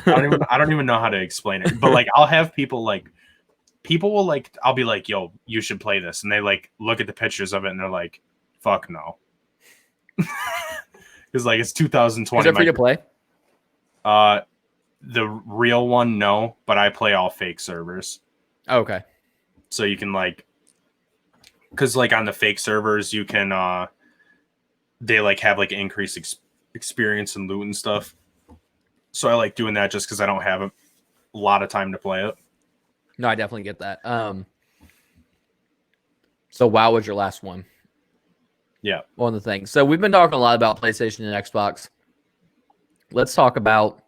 I don't even know how to explain it. But like I'll have people will like I'll be like, yo, you should play this. And they like look at the pictures of it and they're like, fuck no. Because like it's 2020. Is it free to play? The real one, no, but I play all fake servers. Oh, okay. So you can like because like on the fake servers you can they like have like increased experience and loot and stuff. So I like doing that just because I don't have a lot of time to play it. No, I definitely get that. So WoW was your last one. Yeah. One of the things. So we've been talking a lot about PlayStation and Xbox. Let's talk about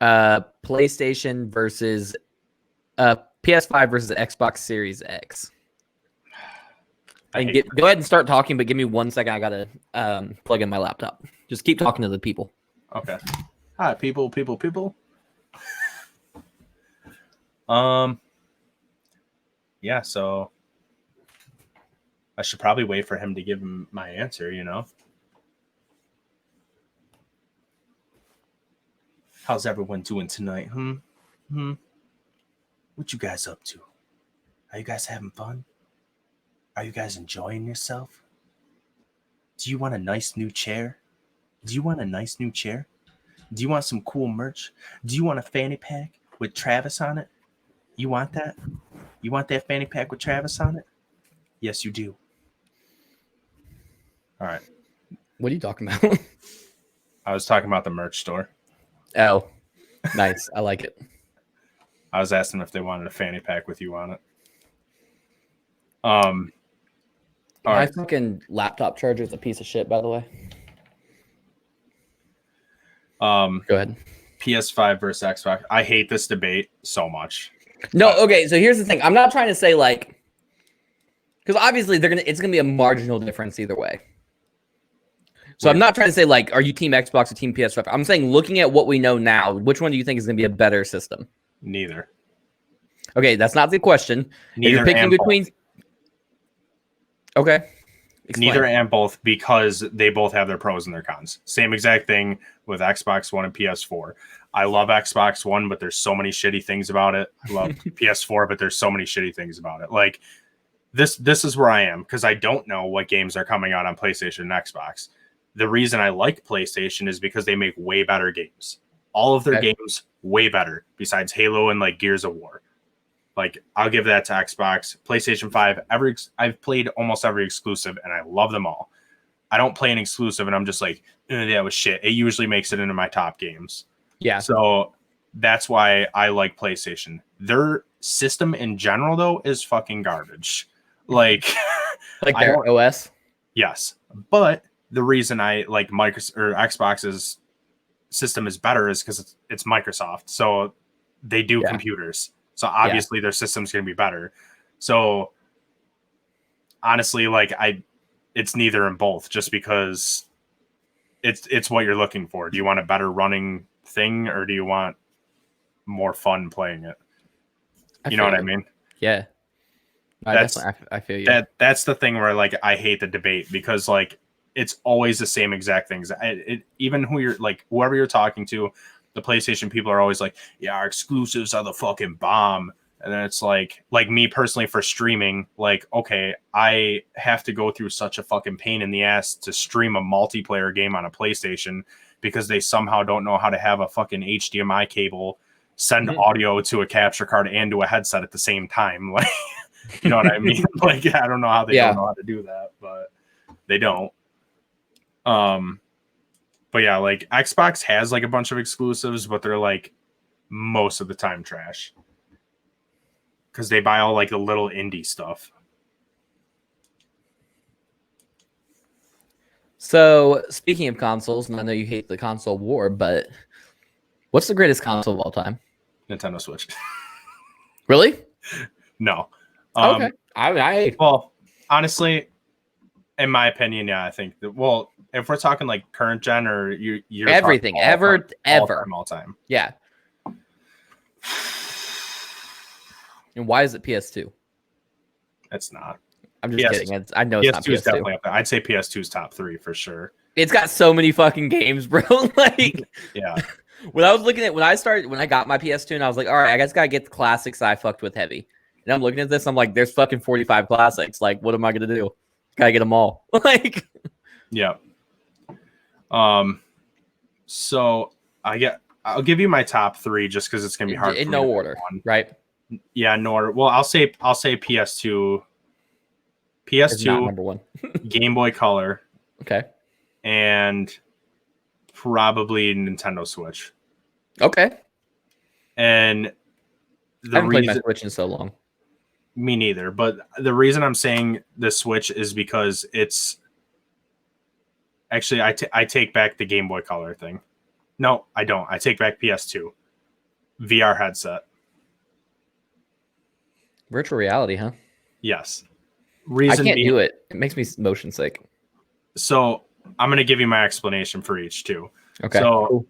PlayStation versus PS5 versus Xbox Series X. And go ahead and start talking, but give me 1 second. I gotta plug in my laptop. Just keep talking to the people. Okay. Hi, people. Yeah, so I should probably wait for him to give him my answer, you know? How's everyone doing tonight? What you guys up to? Are you guys having fun? Are you guys enjoying yourself? Do you want a nice new chair? Do you want some cool merch? Do you want a fanny pack with Travis on it? You want that? You want that fanny pack with Travis on it? Yes, you do. All right. What are you talking about? I was talking about the merch store. Oh, nice. I like it. I was asking if they wanted a fanny pack with you on it. My fucking laptop charger is a piece of shit, by the way. Go ahead. PS5 versus Xbox. I hate this debate so much. No, okay. So here's the thing. I'm not trying to say like, because obviously it's gonna be a marginal difference either way. So I'm not trying to say like, are you team Xbox or team PS5? I'm saying looking at what we know now, which one do you think is gonna be a better system? Neither. Okay, that's not the question. Neither. If you're picking between. Okay. Explain. Neither and both because they both have their pros and their cons. Same exact thing with Xbox One and PS4. I love Xbox One, but there's so many shitty things about it. I love PS4, but there's so many shitty things about it. Like this is where I am because I don't know what games are coming out on PlayStation and Xbox. The reason I like PlayStation is because they make way better games. All of their games way better besides Halo and like Gears of War. Like I'll give that to Xbox, PlayStation 5. I've played almost every exclusive and I love them all. I don't play an exclusive and I'm just like, that was shit. It usually makes it into my top games. Yeah. So that's why I like PlayStation. Their system in general, though, is fucking garbage. Like their OS? Yes. But the reason I like Microsoft or Xbox's system is better is because it's Microsoft. So they do computers. So obviously their system's going to be better. So honestly, like it's neither and both just because it's what you're looking for. Do you want a better running thing or do you want more fun playing it? You know what I mean? Yeah. I feel you. That's the thing where like I hate the debate because like it's always the same exact things. Even whoever you're talking to, the PlayStation people are always like, yeah, our exclusives are the fucking bomb. And then it's like me personally for streaming, like, okay, I have to go through such a fucking pain in the ass to stream a multiplayer game on a PlayStation because they somehow don't know how to have a fucking HDMI cable send audio to a capture card and to a headset at the same time. Like, you know what I mean? Like, I don't know how they don't know how to do that, but they don't. But yeah, like Xbox has like a bunch of exclusives, but they're like most of the time trash. Because they buy all like the little indie stuff. So speaking of consoles, and I know you hate the console war, but what's the greatest console of all time? Nintendo Switch. Really? No. Okay. Well, honestly, in my opinion, yeah, I think that. Well, if we're talking like current gen or you're everything ever all time. Yeah. And why is it PS2? It's not. I'm just kidding. I know it's not PS2. Is definitely up there. I'd say PS2's top 3 for sure. It's got so many fucking games, bro. Like, yeah. When I was looking at when I got my PS2 and I was like, all right, I guess gotta get the classics I fucked with heavy. And I'm looking at this, I'm like, there's fucking 45 classics. Like, what am I gonna do? Gotta get them all. Like, yeah. So I'll give you my top 3 just because it's gonna be hard. In no order, right? Yeah, no order. Well, I'll say PS2. PS2 not number 1. Game Boy Color. Okay. And probably Nintendo Switch. Okay. And I haven't played my Switch in so long. Me neither. But the reason I'm saying the Switch is because it's actually I take back the Game Boy Color thing. No, I don't. I take back PS2 VR headset. Virtual reality, huh? Yes. I can't do it. It makes me motion sick. So I'm going to give you my explanation for each too. Okay. So cool.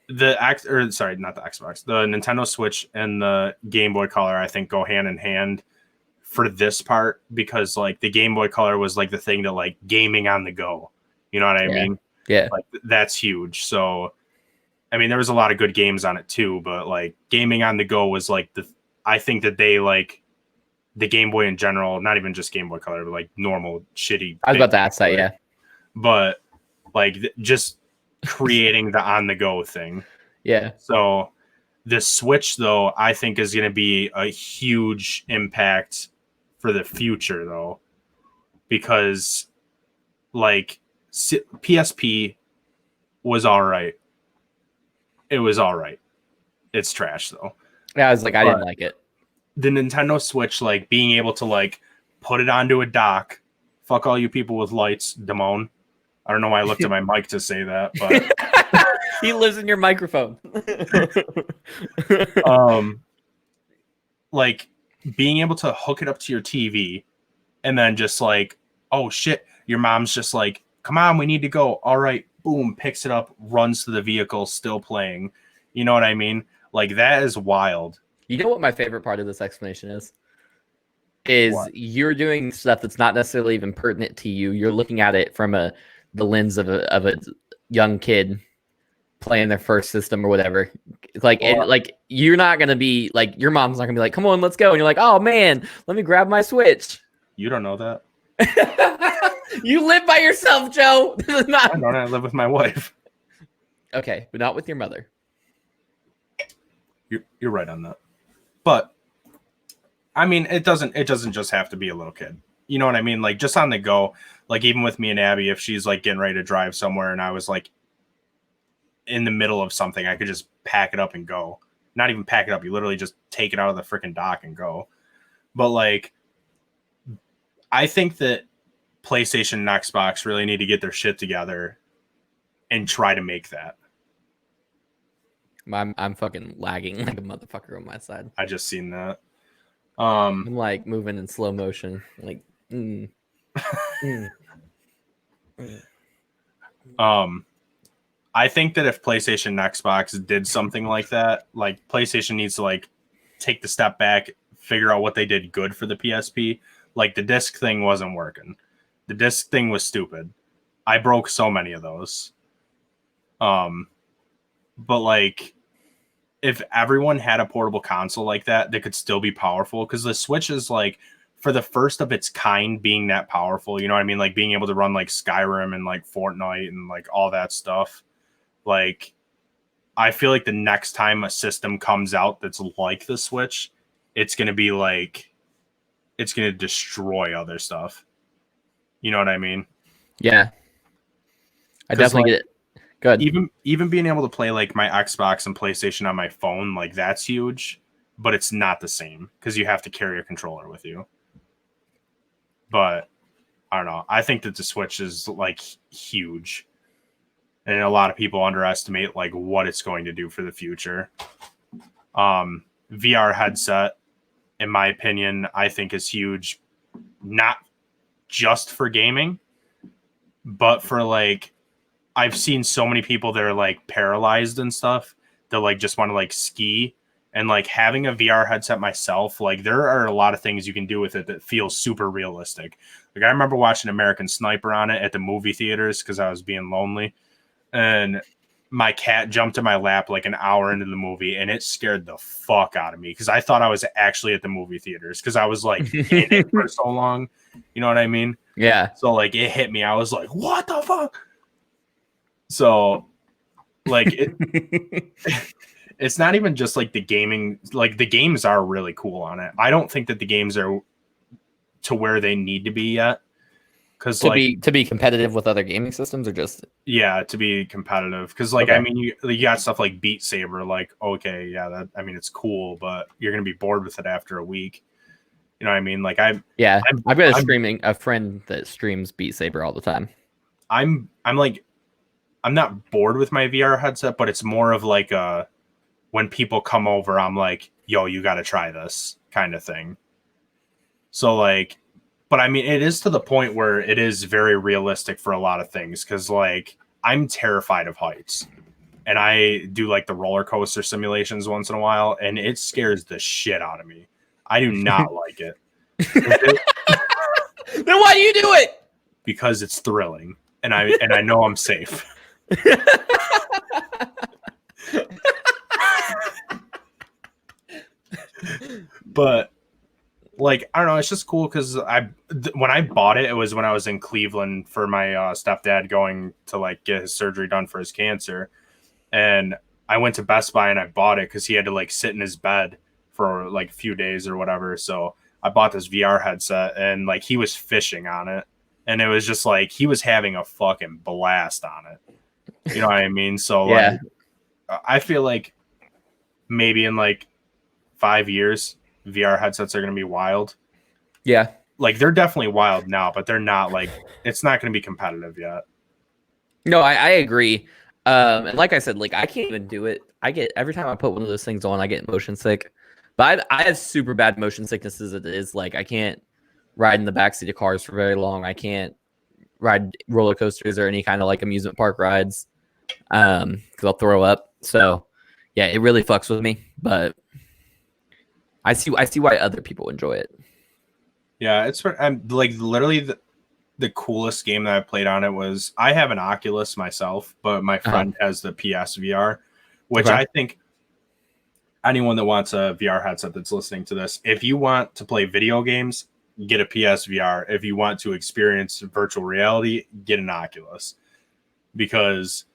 not the Xbox, the Nintendo Switch and the Game Boy Color, I think go hand in hand for this part because like the Game Boy Color was like the thing that like gaming on the go. You know what I mean? Yeah. Like that's huge. So, I mean, there was a lot of good games on it too, but like gaming on the go was like I think that they like the Game Boy in general, not even just Game Boy Color, but like normal shitty. I was about to ask that, yeah. But like just creating the on the go thing. Yeah. So the Switch, though, I think is going to be a huge impact for the future, though, because like PSP was all right. It was all right. It's trash, though. Yeah, I was like, I didn't like it. The Nintendo Switch, like being able to like put it onto a dock. Fuck all you people with lights, Damone. I don't know why I looked at my mic to say that, but he lives in your microphone. Like being able to hook it up to your TV and then just like, oh shit, your mom's just like, come on, we need to go. All right, boom, picks it up, runs to the vehicle, still playing. You know what I mean? Like that is wild. You know what my favorite part of this explanation is? You're doing stuff that's not necessarily even pertinent to you. You're looking at it from the lens of a young kid playing their first system or whatever. Like, like you're not gonna be like your mom's not gonna be like, "Come on, let's go," and you're like, "Oh man, let me grab my Switch." You don't know that. You live by yourself, Joe. This is not. I don't. I live with my wife. Okay, but not with your mother. You're right on that. But I mean, it doesn't just have to be a little kid. You know what I mean? Like just on the go. Like even with me and Abby, if she's like getting ready to drive somewhere, and I was like in the middle of something, I could just pack it up and go. Not even pack it up. You literally just take it out of the freaking dock and go. But like, I think that PlayStation and Xbox really need to get their shit together and try to make that. I'm fucking lagging like a motherfucker on my side. I just seen that. I'm like moving in slow motion, like. I think that if PlayStation and Xbox did something like that, like PlayStation needs to like take the step back, figure out what they did good for the PSP. Like the disc thing wasn't working. The disc thing was stupid. I broke so many of those. But like if everyone had a portable console like that, they could still be powerful, because the Switch is like for the first of its kind being that powerful, you know what I mean? Like being able to run like Skyrim and like Fortnite and like all that stuff. Like, I feel like the next time a system comes out that's like the Switch, it's going to be like, it's going to destroy other stuff. You know what I mean? Yeah. I definitely get it. Good. Even being able to play like my Xbox and PlayStation on my phone, like that's huge, but it's not the same because you have to carry a controller with you. But I don't know. I think that the Switch is like huge. And a lot of people underestimate like what it's going to do for the future. VR headset, in my opinion, I think is huge, not just for gaming, but for like, I've seen so many people that are like paralyzed and stuff that like just want to like ski, and like having a VR headset myself, like there are a lot of things you can do with it that feels super realistic. Like I remember watching American Sniper on it at the movie theaters because I was being lonely. And my cat jumped in my lap like an hour into the movie, and it scared the fuck out of me because I thought I was actually at the movie theaters because I was like in it for so long. You know what I mean? Yeah. So like it hit me. I was like, what the fuck? So like it's not even just like the gaming, like the games are really cool on it. I don't think that the games are to where they need to be yet. Because to be competitive with other gaming systems, or just to be competitive, because like okay. I mean you got stuff like Beat Saber, like okay, yeah, that I mean it's cool, but you're gonna be bored with it after a week. You know what I mean? Like I've got a friend that streams Beat Saber all the time. I'm not bored with my VR headset, but it's more of like when people come over, I'm like, yo, you got to try this kind of thing. So like. But I mean, it is to the point where it is very realistic for a lot of things. Cause like I'm terrified of heights, and I do like the roller coaster simulations once in a while, and it scares the shit out of me. I do not like it. Then why do you do it? Because it's thrilling, and I know I'm safe. But like, I don't know, it's just cool because when I bought it, it was when I was in Cleveland for my stepdad going to like get his surgery done for his cancer. And I went to Best Buy and I bought it because he had to like sit in his bed for like a few days or whatever. So I bought this VR headset, and like he was fishing on it. And it was just like he was having a fucking blast on it. You know what I mean? So yeah. Like, I feel like maybe in like 5 years, VR headsets are going to be wild. Yeah. Like they're definitely wild now, but they're not like, it's not going to be competitive yet. No, I agree. And like I said, like I can't even do it. I get every time I put one of those things on, I get motion sick. But I have super bad motion sickness as it is. Like I can't ride in the backseat of cars for very long. I can't ride roller coasters or any kind of like amusement park rides because I'll throw up. So yeah, it really fucks with me. But I see why other people enjoy it. Yeah, I'm like literally the coolest game that I played on it was, I have an Oculus myself, but my friend has the PSVR, which I think anyone that wants a VR headset that's listening to this, if you want to play video games, get a PSVR. If you want to experience virtual reality, get an Oculus, because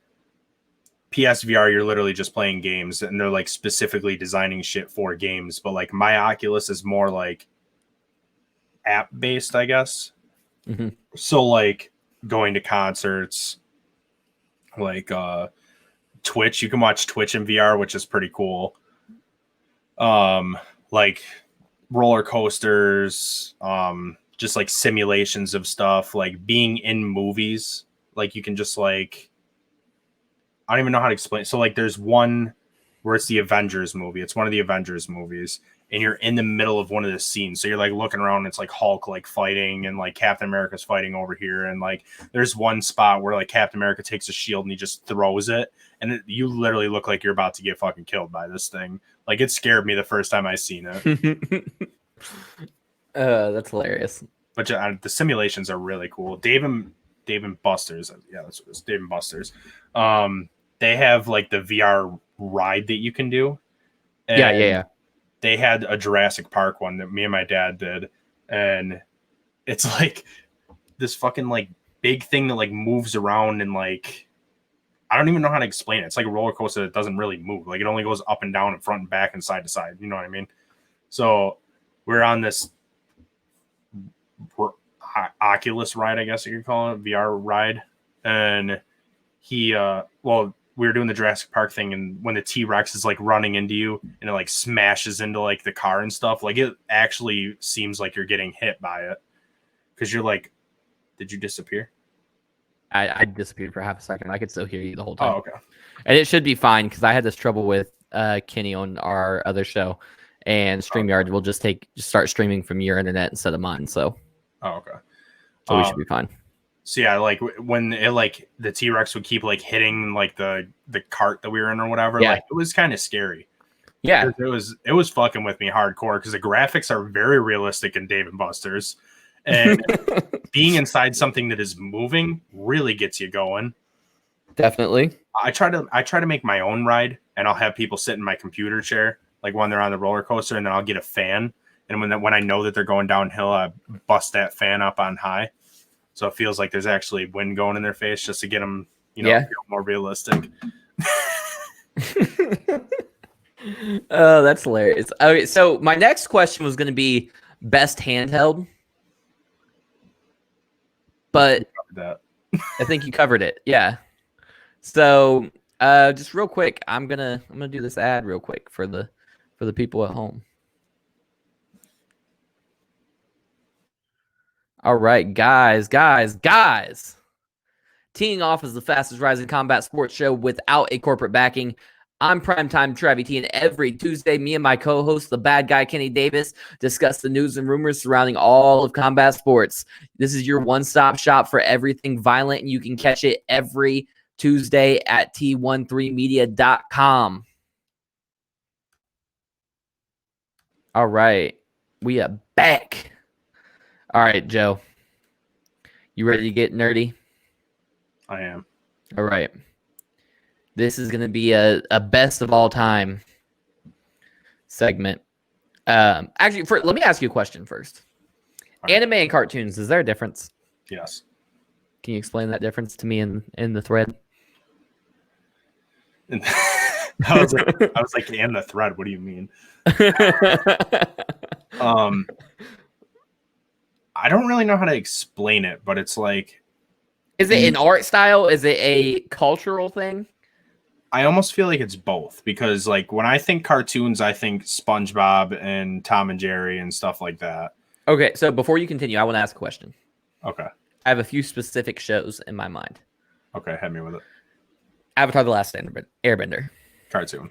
PSVR, you're literally just playing games, and they're like specifically designing shit for games. But like my Oculus is more like app based, I guess. So like going to concerts, like Twitch, you can watch Twitch in VR, which is pretty cool. Like roller coasters, just like simulations of stuff, like being in movies. Like you can just like, I don't even know how to explain. So like there's one where it's the Avengers movie. It's one of the Avengers movies, and you're in the middle of one of the scenes. So you're like looking around, and it's like Hulk like fighting, and like Captain America's fighting over here. And like there's one spot where like Captain America takes a shield and he just throws it. And you literally look like you're about to get fucking killed by this thing. Like it scared me the first time I seen it. That's hilarious. But the simulations are really cool. Dave and Buster's. Yeah, that's what it is. Dave and Buster's. They have like the VR ride that you can do. And yeah. They had a Jurassic Park one that me and my dad did. And it's like this fucking like big thing that like moves around, and like, I don't even know how to explain it. It's like a roller coaster that doesn't really move. Like it only goes up and down and front and back and side to side. You know what I mean? So we're on this Oculus ride, I guess you could call it, VR ride. And we were doing the Jurassic Park thing, and when the T-Rex is like running into you and it like smashes into like the car and stuff, like it actually seems like you're getting hit by it, because you're like, did you disappear? I disappeared for half a second. I could still hear you the whole time. Oh, okay. And it should be fine, because I had this trouble with Kenny on our other show, and StreamYard will just start streaming from your internet instead of mine. So, okay. So we should be fine. So yeah, like when it like the T-Rex would keep like hitting like the cart that we were in or whatever, like it was kind of scary. Yeah, it was fucking with me hardcore, because the graphics are very realistic in Dave and Buster's, and being inside something that is moving really gets you going. Definitely. I try to make my own ride, and I'll have people sit in my computer chair like when they're on the roller coaster, and then I'll get a fan, and when I know that they're going downhill, I bust that fan up on high. So it feels like there's actually wind going in their face, just to get them, feel more realistic. Oh, that's hilarious. Okay, so my next question was going to be best handheld, but I think you covered it. Yeah. So just real quick, I'm gonna do this ad real quick for the people at home. All right, guys. Teeing off as the fastest rising combat sports show without a corporate backing. I'm PrimeTime Travvy T, and every Tuesday, me and my co-host, the bad guy Kenny Davis, discuss the news and rumors surrounding all of combat sports. This is your one-stop shop for everything violent, and you can catch it every Tuesday at t13media.com. All right, we are back. All right, Joe. You ready to get nerdy? I am. All right. This is going to be a best of all time segment. Actually, let me ask you a question first. Right. Anime and cartoons, is there a difference? Yes. Can you explain that difference to me in the thread? I was like, in the thread, what do you mean? I don't really know how to explain it, but it's like, is it an art style? Is it a cultural thing? I almost feel like it's both, because like when I think cartoons, I think SpongeBob and Tom and Jerry and stuff like that. Okay, so before you continue, I want to ask a question. Okay. I have a few specific shows in my mind. Okay, hit me with it. Avatar: The Last Airbender. Cartoon.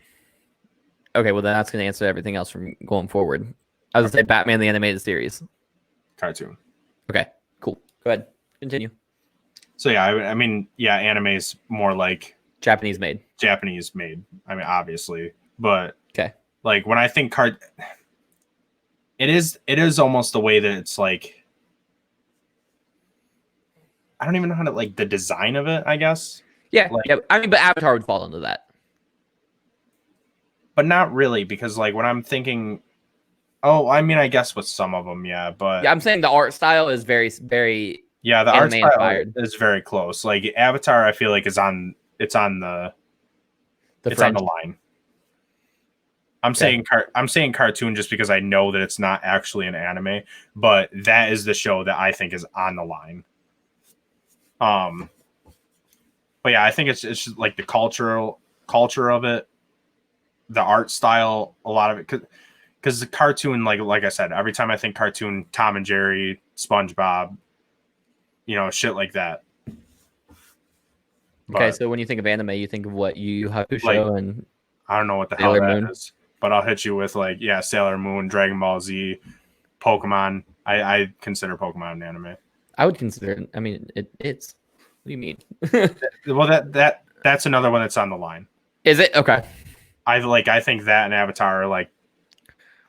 Okay, well then that's going to answer everything else from going forward. I was going to say Batman the Animated Series. Cartoon. Okay, cool. Go ahead. Continue. So yeah, I mean, yeah, anime is more like Japanese made. I mean, obviously, but okay, like when I think it is almost the way that it's like, I don't even know how to like the design of it, I guess. Yeah, Like, yeah. I mean, but Avatar would fall into that. but not really, because like when I'm thinking, oh, I mean, I guess with some of them, yeah, but Yeah, I'm saying the art style is very, very yeah, the art anime style inspired. is very close. Like Avatar, I feel like it's on The on fringe. the line. I'm Okay. saying cartoon just because I know that it's not actually an anime, but that is the show that I think is on the line. But yeah, I think it's just like the culture of it, the art style, a lot of it, because the cartoon, like I said, every time I think cartoon, Tom and Jerry, SpongeBob, shit like that. Okay, But so when you think of anime, you think of what Yu like, Hakusho and I don't know what the hell Sailor that Moon. is, but I'll hit you with like, yeah, Sailor Moon, Dragon Ball Z, Pokemon. I consider Pokemon an anime. I would consider it. I mean, it's. What do you mean? Well, that's another one that's on the line. Is it okay? I think that and Avatar are like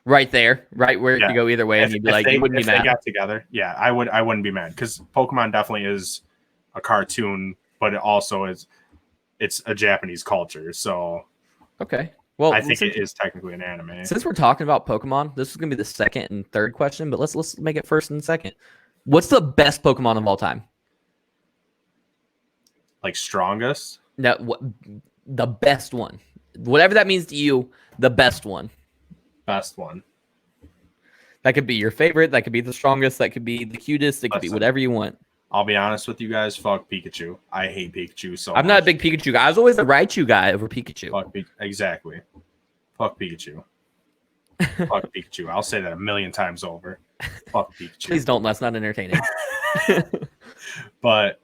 Right there, right where it yeah. could go either way, and you'd be like, you wouldn't be If they mad. got together, yeah, I wouldn't be mad because Pokemon definitely is a cartoon, but it also it's a Japanese culture, so Okay. Well, I think it is technically an anime. since we're talking about Pokemon, this is gonna be the second and third question, but let's make it first and second. What's the best Pokemon of all time? Like strongest, No, the best one, whatever that means to you, the best one. best one. That could be your favorite. That could be the strongest. That could be the cutest. It could be Listen, whatever you want. I'll be honest with you guys. Fuck Pikachu. I hate Pikachu so I'm much. not a big Pikachu guy. I was always a Raichu guy over Pikachu. Exactly. Fuck Pikachu. Fuck Pikachu. I'll say that a million times over. Fuck Pikachu. Please don't. That's not entertaining. But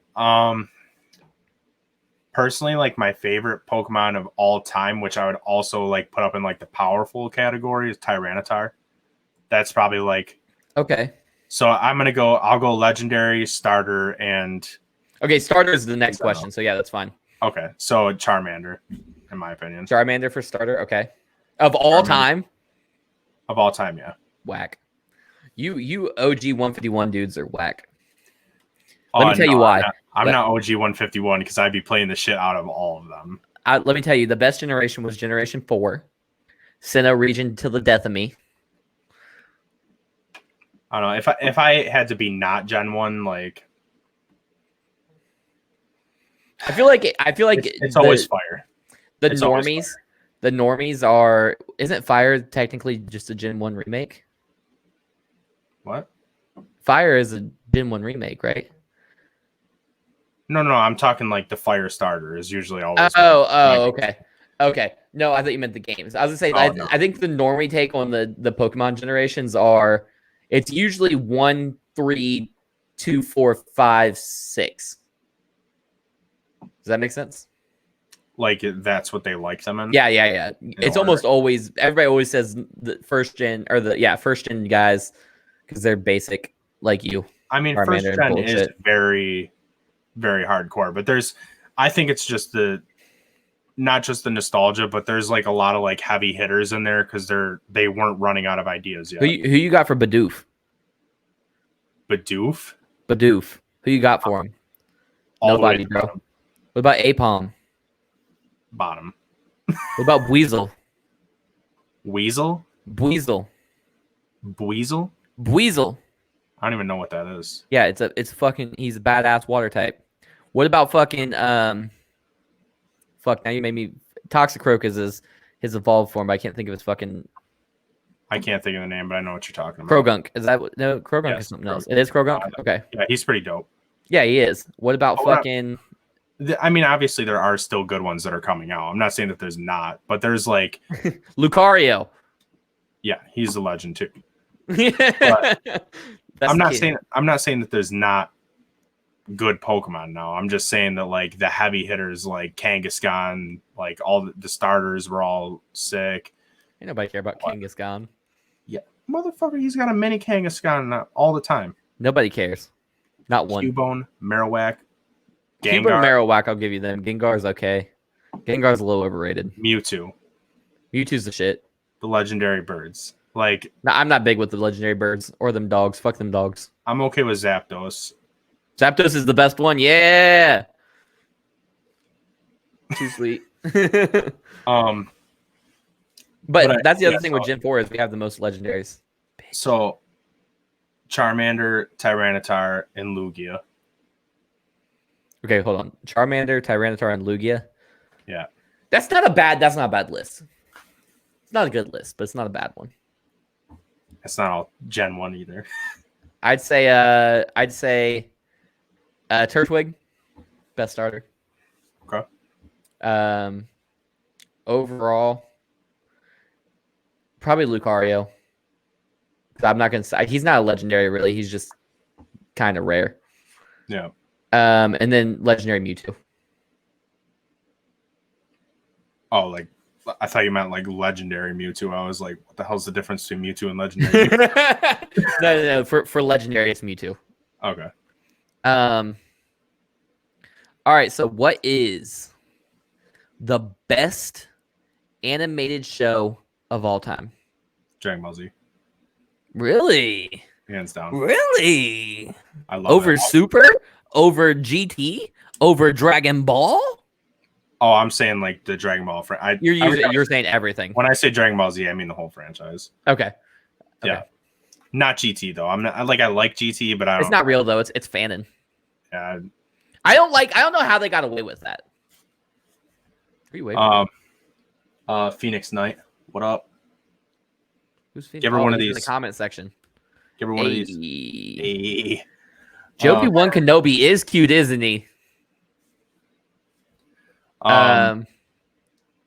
personally, like my favorite Pokemon of all time, which I would also like put up in like the powerful category, is Tyranitar. That's probably like Okay. So I'll go legendary, starter, and Okay, starter is the next question. So yeah, that's fine. okay. So Charmander, in my opinion. Charmander for starter. Okay. Of all time. Of all time, yeah. Whack. You OG 151 dudes are whack. Let me tell you why. I'm not OG 151 because I'd be playing the shit out of all of them. Let me tell you, the best generation was Generation 4. Sinnoh region till the death of me. I don't know if I had to be not Gen 1, like I feel like it's always fire. The normies are isn't Fire technically just a Gen 1 remake? What? Fire is a Gen 1 remake, right? No, I'm talking like the fire starter is usually always. Okay. No, I thought you meant the games. I was gonna say, No. I think the normie take on the Pokemon generations are, it's usually 1, 3, 2, 4, 5, 6. Does that make sense? Like that's what they like them in. Yeah. It's almost always, everybody always says the first gen first gen guys because they're basic like you. I mean, first gen is very, very hardcore, but I think it's just not just the nostalgia, but there's like a lot of like heavy hitters in there because they weren't running out of ideas yet. Who you got for Bidoof? Bidoof. Who you got for him? Nobody, bro. Bottom. What about Apom? Bottom. What about Weasel? Weasel. I don't even know what that is. Yeah, it's fucking. He's a badass water type. What about fucking Fuck, now you made me. Toxicroak is his evolved form, but I can't think of his fucking. I can't think of the name, but I know what you're talking about. Krogunk. Is that what? No, Krogunk is something else. It is Krogunk? Okay. Yeah, he's pretty dope. Yeah, he is. What about fucking. I mean, obviously, there are still good ones that are coming out. I'm not saying that there's not, but there's like. Lucario. Yeah, he's a legend too. But I'm not saying that there's not good Pokemon now. I'm just saying that like the heavy hitters like Kangaskhan, like all the starters were all sick. Ain't nobody care about Kangaskhan. Yeah, motherfucker, he's got a mini Kangaskhan all the time. Nobody cares. Not one. Cubone, Marowak, Gengar. Cubone and Marowak, I'll give you them. Gengar's okay. Gengar's a little overrated. Mewtwo's the shit. The legendary birds. Like, no, I'm not big with the legendary birds or them dogs. Fuck them dogs. I'm okay with Zapdos. Zapdos is the best one. Yeah. Too sweet. But that's the other thing with Gen 4 is we have the most legendaries. So Charmander, Tyranitar, and Lugia. Okay, hold on. Charmander, Tyranitar, and Lugia. Yeah. That's not a bad list. It's not a good list, but it's not a bad one. It's not all Gen 1 either. I'd say Turtwig, best starter. Okay. Overall, probably Lucario. I'm not gonna say he's not a legendary really. He's just kind of rare. Yeah. And then legendary Mewtwo. Oh, like I thought you meant like legendary Mewtwo. I was like, what the hell's the difference between Mewtwo and legendary Mewtwo? No. For legendary, it's Mewtwo. Okay. All right. So, what is the best animated show of all time? Dragon Ball Z. Really? Hands down. Really? I love over it. Super, over GT, over Dragon Ball. Oh, I'm saying like the Dragon Ball. You're saying everything. When I say Dragon Ball Z, I mean the whole franchise. Okay. Yeah. Not GT though. I'm not I like GT, but I don't. It's not real though. It's fanon. Yeah. I don't know how they got away with that. Are you waving? Phoenix Knight. What up? Who's Phoenix? Give her one of these in the comment section. Give her one of these. Hey. JoebeeWanKenoB is cute, isn't he?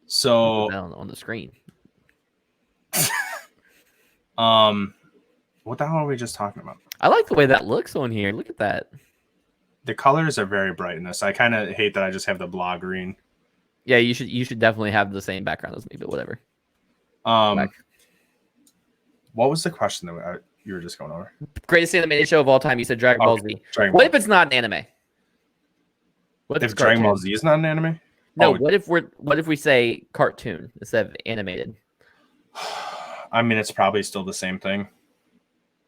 So on the screen. What the hell are we just talking about? I like the way that looks on here. Look at that. The colors are very bright in this. I kind of hate that I just have the blah green. Yeah, you should definitely have the same background as me, but whatever. What was the question that you were just going over? Greatest animated show of all time. You said Dragon Ball Z. What if it's not an anime? What if Dragon Ball Z is not an anime? No. What if we say cartoon instead of animated? I mean, it's probably still the same thing.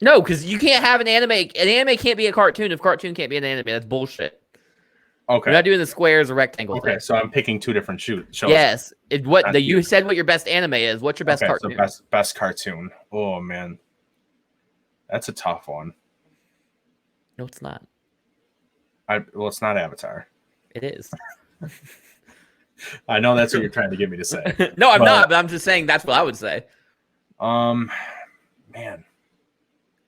No, because you can't have an anime. An anime can't be a cartoon if cartoon can't be an anime. That's bullshit. Okay. We're not doing the squares or rectangles. Okay, so I'm picking two different shows. Yes. You said what your best anime is. What's your best cartoon? So best cartoon. Oh man. That's a tough one. No, it's not. Well, it's not Avatar. It is. I know that's what you're trying to get me to say. No, I'm not, but I'm just saying that's what I would say. Man.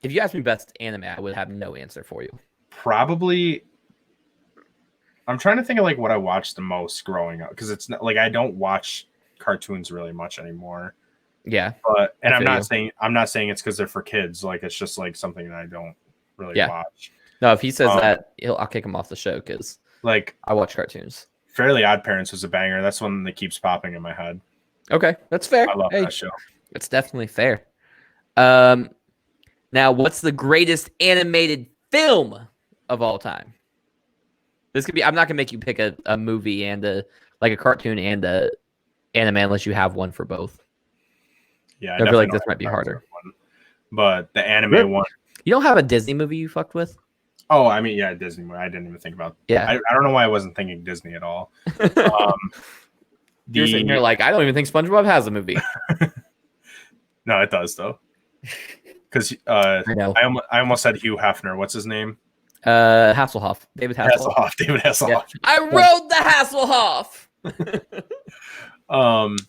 If you asked me best anime, I would have no answer for you. Probably. I'm trying to think of like what I watched the most growing up because it's not like I don't watch cartoons really much anymore. Yeah, but I'm not saying it's because they're for kids. Like it's just like something that I don't really watch. No, if he says that, I'll kick him off the show because like I watch cartoons. Fairly Odd Parents was a banger. That's one that keeps popping in my head. Okay, that's fair. I love that show. It's definitely fair. Now, what's the greatest animated film of all time? This could be. I'm not gonna make you pick a movie and a cartoon and a anime unless you have one for both. Yeah, I feel like this might be harder. But the anime one. You don't have a Disney movie you fucked with? Oh, I mean, yeah, Disney. I didn't even think about. Yeah, I don't know why I wasn't thinking Disney at all. You're sitting here like I don't even think SpongeBob has a movie. No, it does though. Because I almost said Hugh Hefner. What's his name? Hasselhoff. David Hasselhoff. David Hasselhoff. Yeah. I rode the Hasselhoff.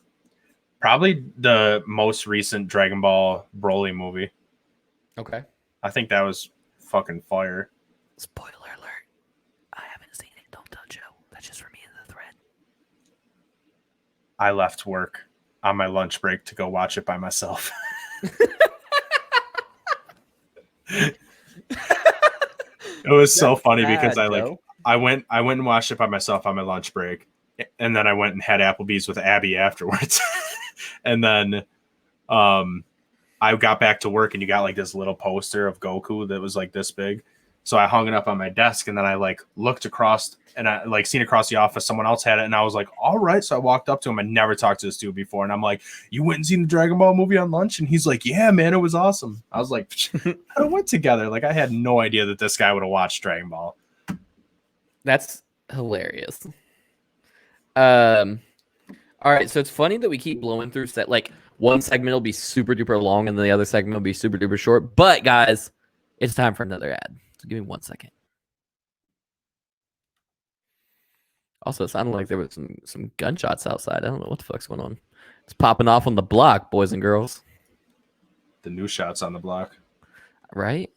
Probably the most recent Dragon Ball Broly movie. Okay. I think that was fucking fire. Spoiler alert. I haven't seen it. Don't tell Joe. That's just for me in the thread. I left work on my lunch break to go watch it by myself. It was so funny because I went and watched it by myself on my lunch break, and then I went and had Applebee's with Abby afterwards. And then I got back to work and you got like this little poster of Goku that was like this big. So I hung it up on my desk and then I like looked across and I like seen across the office someone else had it and I was like, all right. So I walked up to him. I never talked to this dude before. And I'm like, you went and seen the Dragon Ball movie on lunch? And he's like, yeah, man, it was awesome. I was like, I went together. Like I had no idea that this guy would have watched Dragon Ball. That's hilarious. All right, so it's funny that we keep blowing through set. Like one segment will be super duper long, and the other segment will be super duper short. But guys, it's time for another ad. So give me 1 second. Also, it sounded like there was some gunshots outside. I don't know what the fuck's going on. It's popping off on the block, boys and girls. The new shots on the block, right?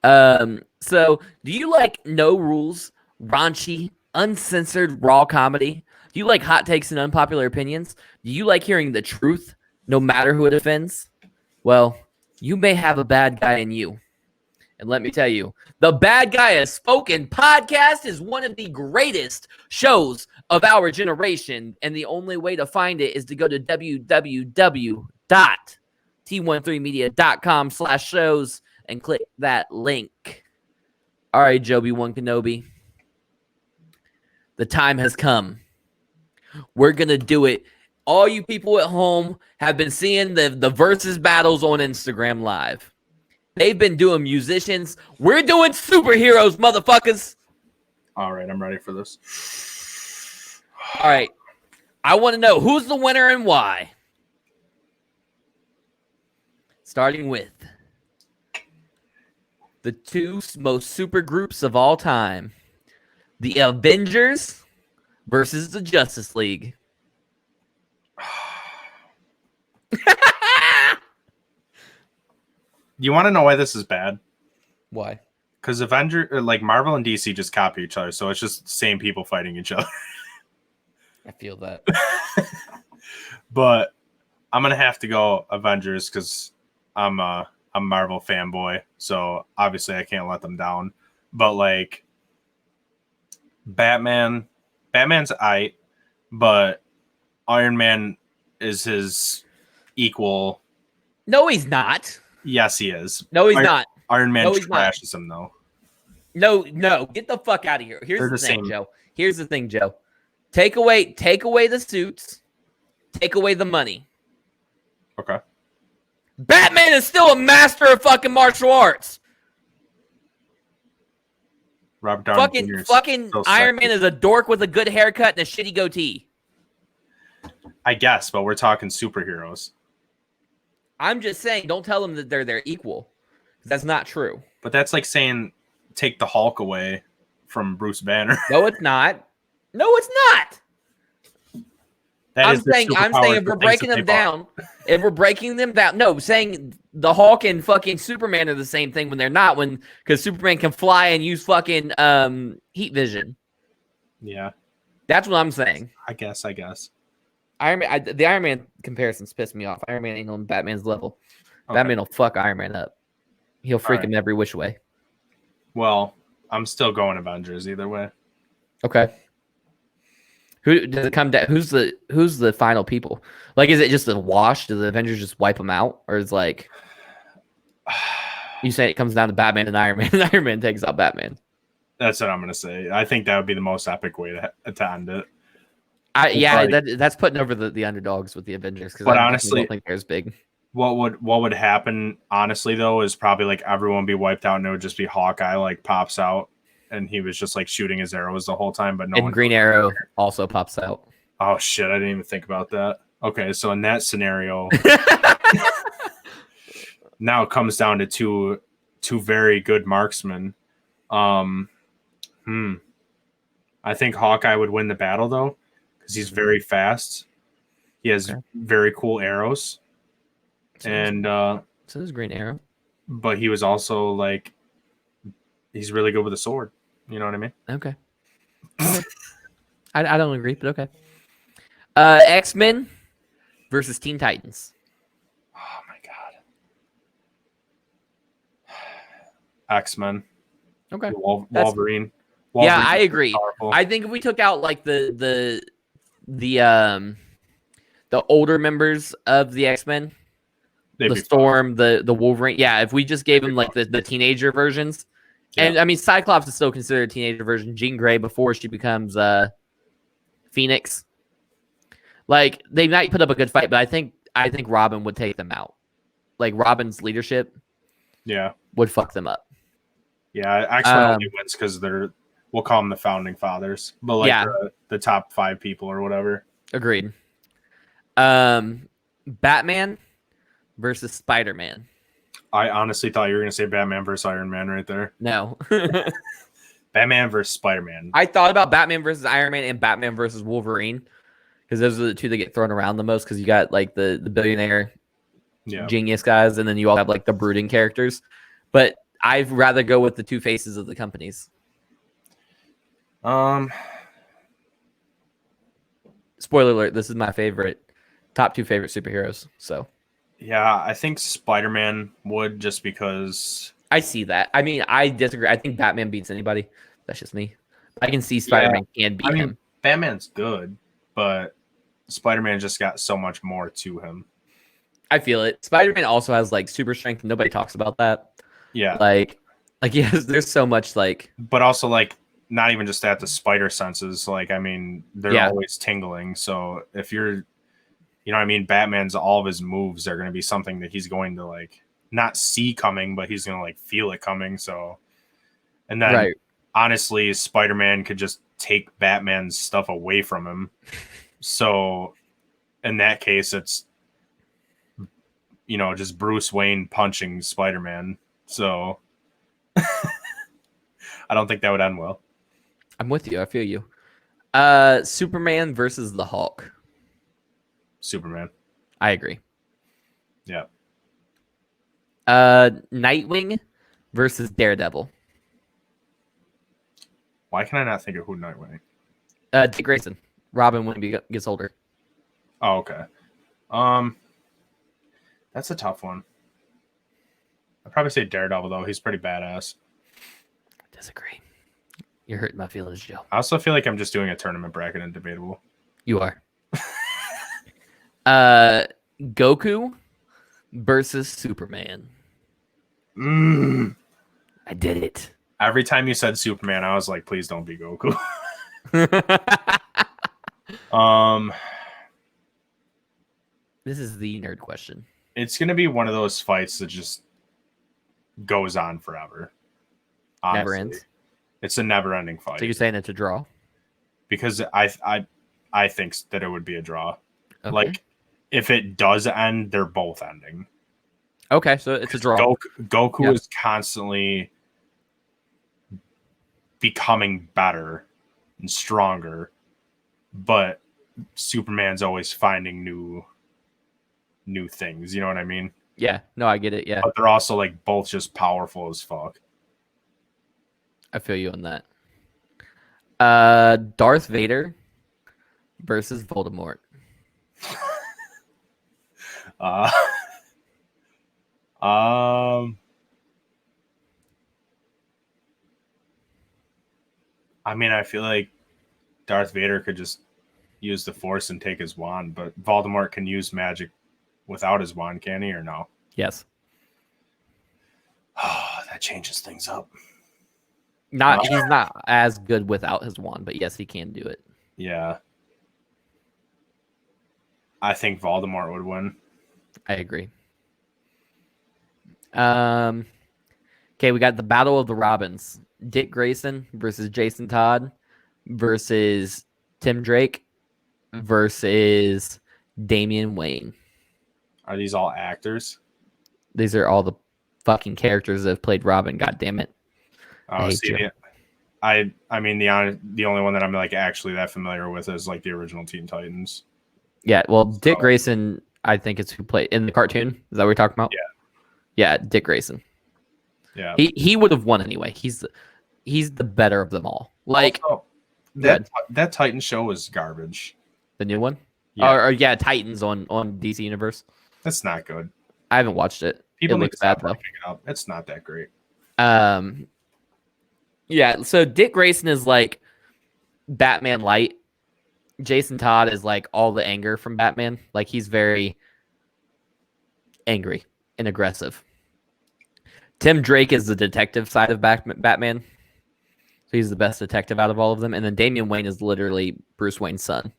So do you like no rules, raunchy, uncensored, raw comedy? Do you like hot takes and unpopular opinions? Do you like hearing the truth, no matter who it offends? Well, you may have a bad guy in you. And let me tell you, the Bad Guy Has Spoken podcast is one of the greatest shows of our generation. And the only way to find it is to go to www.t13media.com/shows and click that link. All right, JoebeeWanKenoB. The time has come. We're going to do it. All you people at home have been seeing the versus battles on Instagram Live. They've been doing musicians. We're doing superheroes, motherfuckers. All right, I'm ready for this. All right. I want to know who's the winner and why. Starting with the two most super groups of all time. The Avengers versus the Justice League. You want to know why this is bad? Why? Because Marvel and DC just copy each other, so it's just the same people fighting each other. I feel that. But I'm gonna have to go Avengers because I'm a Marvel fanboy, so obviously I can't let them down. But like Batman's aight, but Iron Man is his equal. No, he's not. Yes, he is. No, he's not. Iron Man trashes him though. No, get the fuck out of here. Here's the thing, Joe. Here's the thing, Joe. Take away the suits. Take away the money. Okay. Batman is still a master of fucking martial arts. Robert Downey Jr. Fucking Iron Man is a dork with a good haircut and a shitty goatee. I guess, but we're talking superheroes. I'm just saying, don't tell them that they're their equal. That's not true. But that's like saying take the Hulk away from Bruce Banner. No, it's not. No, it's not. I'm saying if we're breaking them down, saying the Hulk and fucking Superman are the same thing when they're not, because Superman can fly and use fucking heat vision. Yeah. That's what I'm saying. I guess. The Iron Man comparisons piss me off. Iron Man ain't on Batman's level. Okay. Batman will fuck Iron Man up. He'll freak him every which way. Well, I'm still going Avengers either way. Okay. Who does it come down? Who's the final people? Like, is it just a wash? Do the Avengers just wipe them out, or is like you say it comes down to Batman and Iron Man, and Iron Man takes out Batman? That's what I'm gonna say. I think that would be the most epic way to end it. That's putting over the underdogs with the Avengers, because I honestly don't think they're as big. What would happen, honestly, though, is probably like everyone be wiped out and it would just be Hawkeye like pops out and he was just like shooting his arrows the whole time, but Green Arrow also pops out. Oh shit, I didn't even think about that. Okay, so in that scenario, now it comes down to two very good marksmen. I think Hawkeye would win the battle though, because he's very fast. He has very cool arrows. So is Green Arrow. But he was also like, he's really good with a sword. You know what I mean? Okay. I don't agree, but okay. X-Men versus Teen Titans. Oh my god. X-Men. Okay. Wolverine. Yeah, I agree. Powerful. I think if we took out like the older members of the X-Men, the Storm, the Wolverine. Yeah, if we just gave them like the teenager versions. Yeah. And I mean, Cyclops is still considered a teenager version. Jean Grey before she becomes Phoenix. Like, they might put up a good fight, but I think Robin would take them out. Like, Robin's leadership would fuck them up. Yeah, X-Men only wins because we'll call them the founding fathers, but like the top 5 people or whatever. Agreed. Batman versus Spider-Man. I honestly thought you were going to say Batman versus Iron Man right there. No. Batman versus Spider-Man. I thought about Batman versus Iron Man and Batman versus Wolverine because those are the two that get thrown around the most because you got like the billionaire genius guys and then you all have like the brooding characters. But I'd rather go with the two faces of the companies. Spoiler alert, this is my top 2 favorite superheroes. So yeah, I think Spider-Man would just because I see that. I mean, I disagree. I think Batman beats anybody. That's just me. I can see Spider-Man can beat him. Batman's good, but Spider-Man just got so much more to him. I feel it. Spider-Man also has like super strength. And nobody talks about that. Yeah. Like yes, there's so much like. But also like not even just that, the spider senses. Like I mean, they're always tingling. So if you're, you know what I mean, Batman's all of his moves are going to be something that he's going to like not see coming, but he's going to like feel it coming. So, and then honestly, Spider-Man could just take Batman's stuff away from him. So in that case, it's, you know, just Bruce Wayne punching Spider-Man. So I don't think that would end well. I'm with you. I feel you. Superman versus the Hulk. Superman. I agree. Yeah. Nightwing versus Daredevil. Why can I not think of who Nightwing? Dick Grayson. Robin when he gets older. Oh, okay. That's a tough one. I'd probably say Daredevil, though. He's pretty badass. Disagree. You're hurting my feelings, Joe. I also feel like I'm just doing a tournament bracket in Debatable. You are. Goku versus Superman. I did it. Every time you said Superman, I was like, please don't be Goku. This is the nerd question. It's going to be one of those fights that just goes on forever. Honestly. Never ends. It's a never-ending fight. So you're saying it's a draw? Because I think that it would be a draw. Okay. Like, if it does end, they're both ending. Okay, so it's a draw. Goku is constantly becoming better and stronger, but Superman's always finding new things. You know what I mean? Yeah. No, I get it. Yeah. But they're also like both just powerful as fuck. I feel you on that. Darth Vader versus Voldemort. I mean, I feel like Darth Vader could just use the Force and take his wand, but Voldemort can use magic without his wand, can he, or no? Yes. Oh, that changes things up. He's not as good without his wand, but yes, he can do it. Yeah. I think Voldemort would win. I agree. Okay, we got the Battle of the Robins. Dick Grayson versus Jason Todd versus Tim Drake versus Damian Wayne. Are these all actors? These are all the fucking characters that have played Robin. God damn it! Oh, I mean the only one that I'm like actually that familiar with is like the original Teen Titans. Yeah, well, Dick Grayson, I think it's who played in the cartoon. Is that what we're talking about? Yeah, Dick Grayson. Yeah, he would have won anyway. He's the better of them all. Like also, that Titan show was garbage. The new one, Titans on DC Universe. That's not good. I haven't watched it. People it need looks to stop bad though. It up. It's not that great. Yeah. So Dick Grayson is like Batman light. Jason Todd is like all the anger from Batman. Like he's very angry and aggressive. Tim Drake is the detective side of Batman. So he's the best detective out of all of them. And then Damian Wayne is literally Bruce Wayne's son.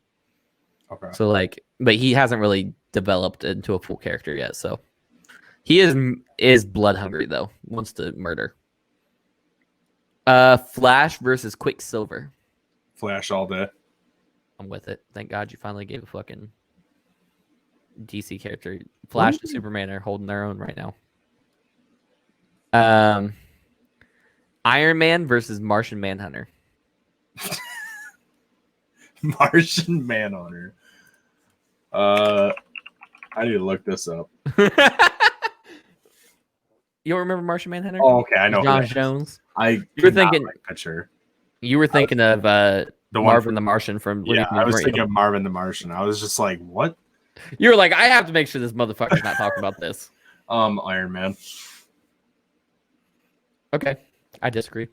Okay. So but he hasn't really developed into a full character yet. So he is blood hungry though. Wants to murder. Flash versus Quicksilver. Flash all day. I'm with it. Thank God you finally gave a fucking DC character. Flash and Superman are holding their own right now. Iron Man versus Martian Manhunter. Martian Manhunter. I need to look this up. You don't remember Martian Manhunter? Oh, okay, I know. John Jones. You were thinking picture. You were thinking of Marvin the Martian from Yeah, I was thinking of Marvin the Martian. I was just like, what? You were like, I have to make sure this motherfucker's not talking about this. Iron Man. Okay, I disagree.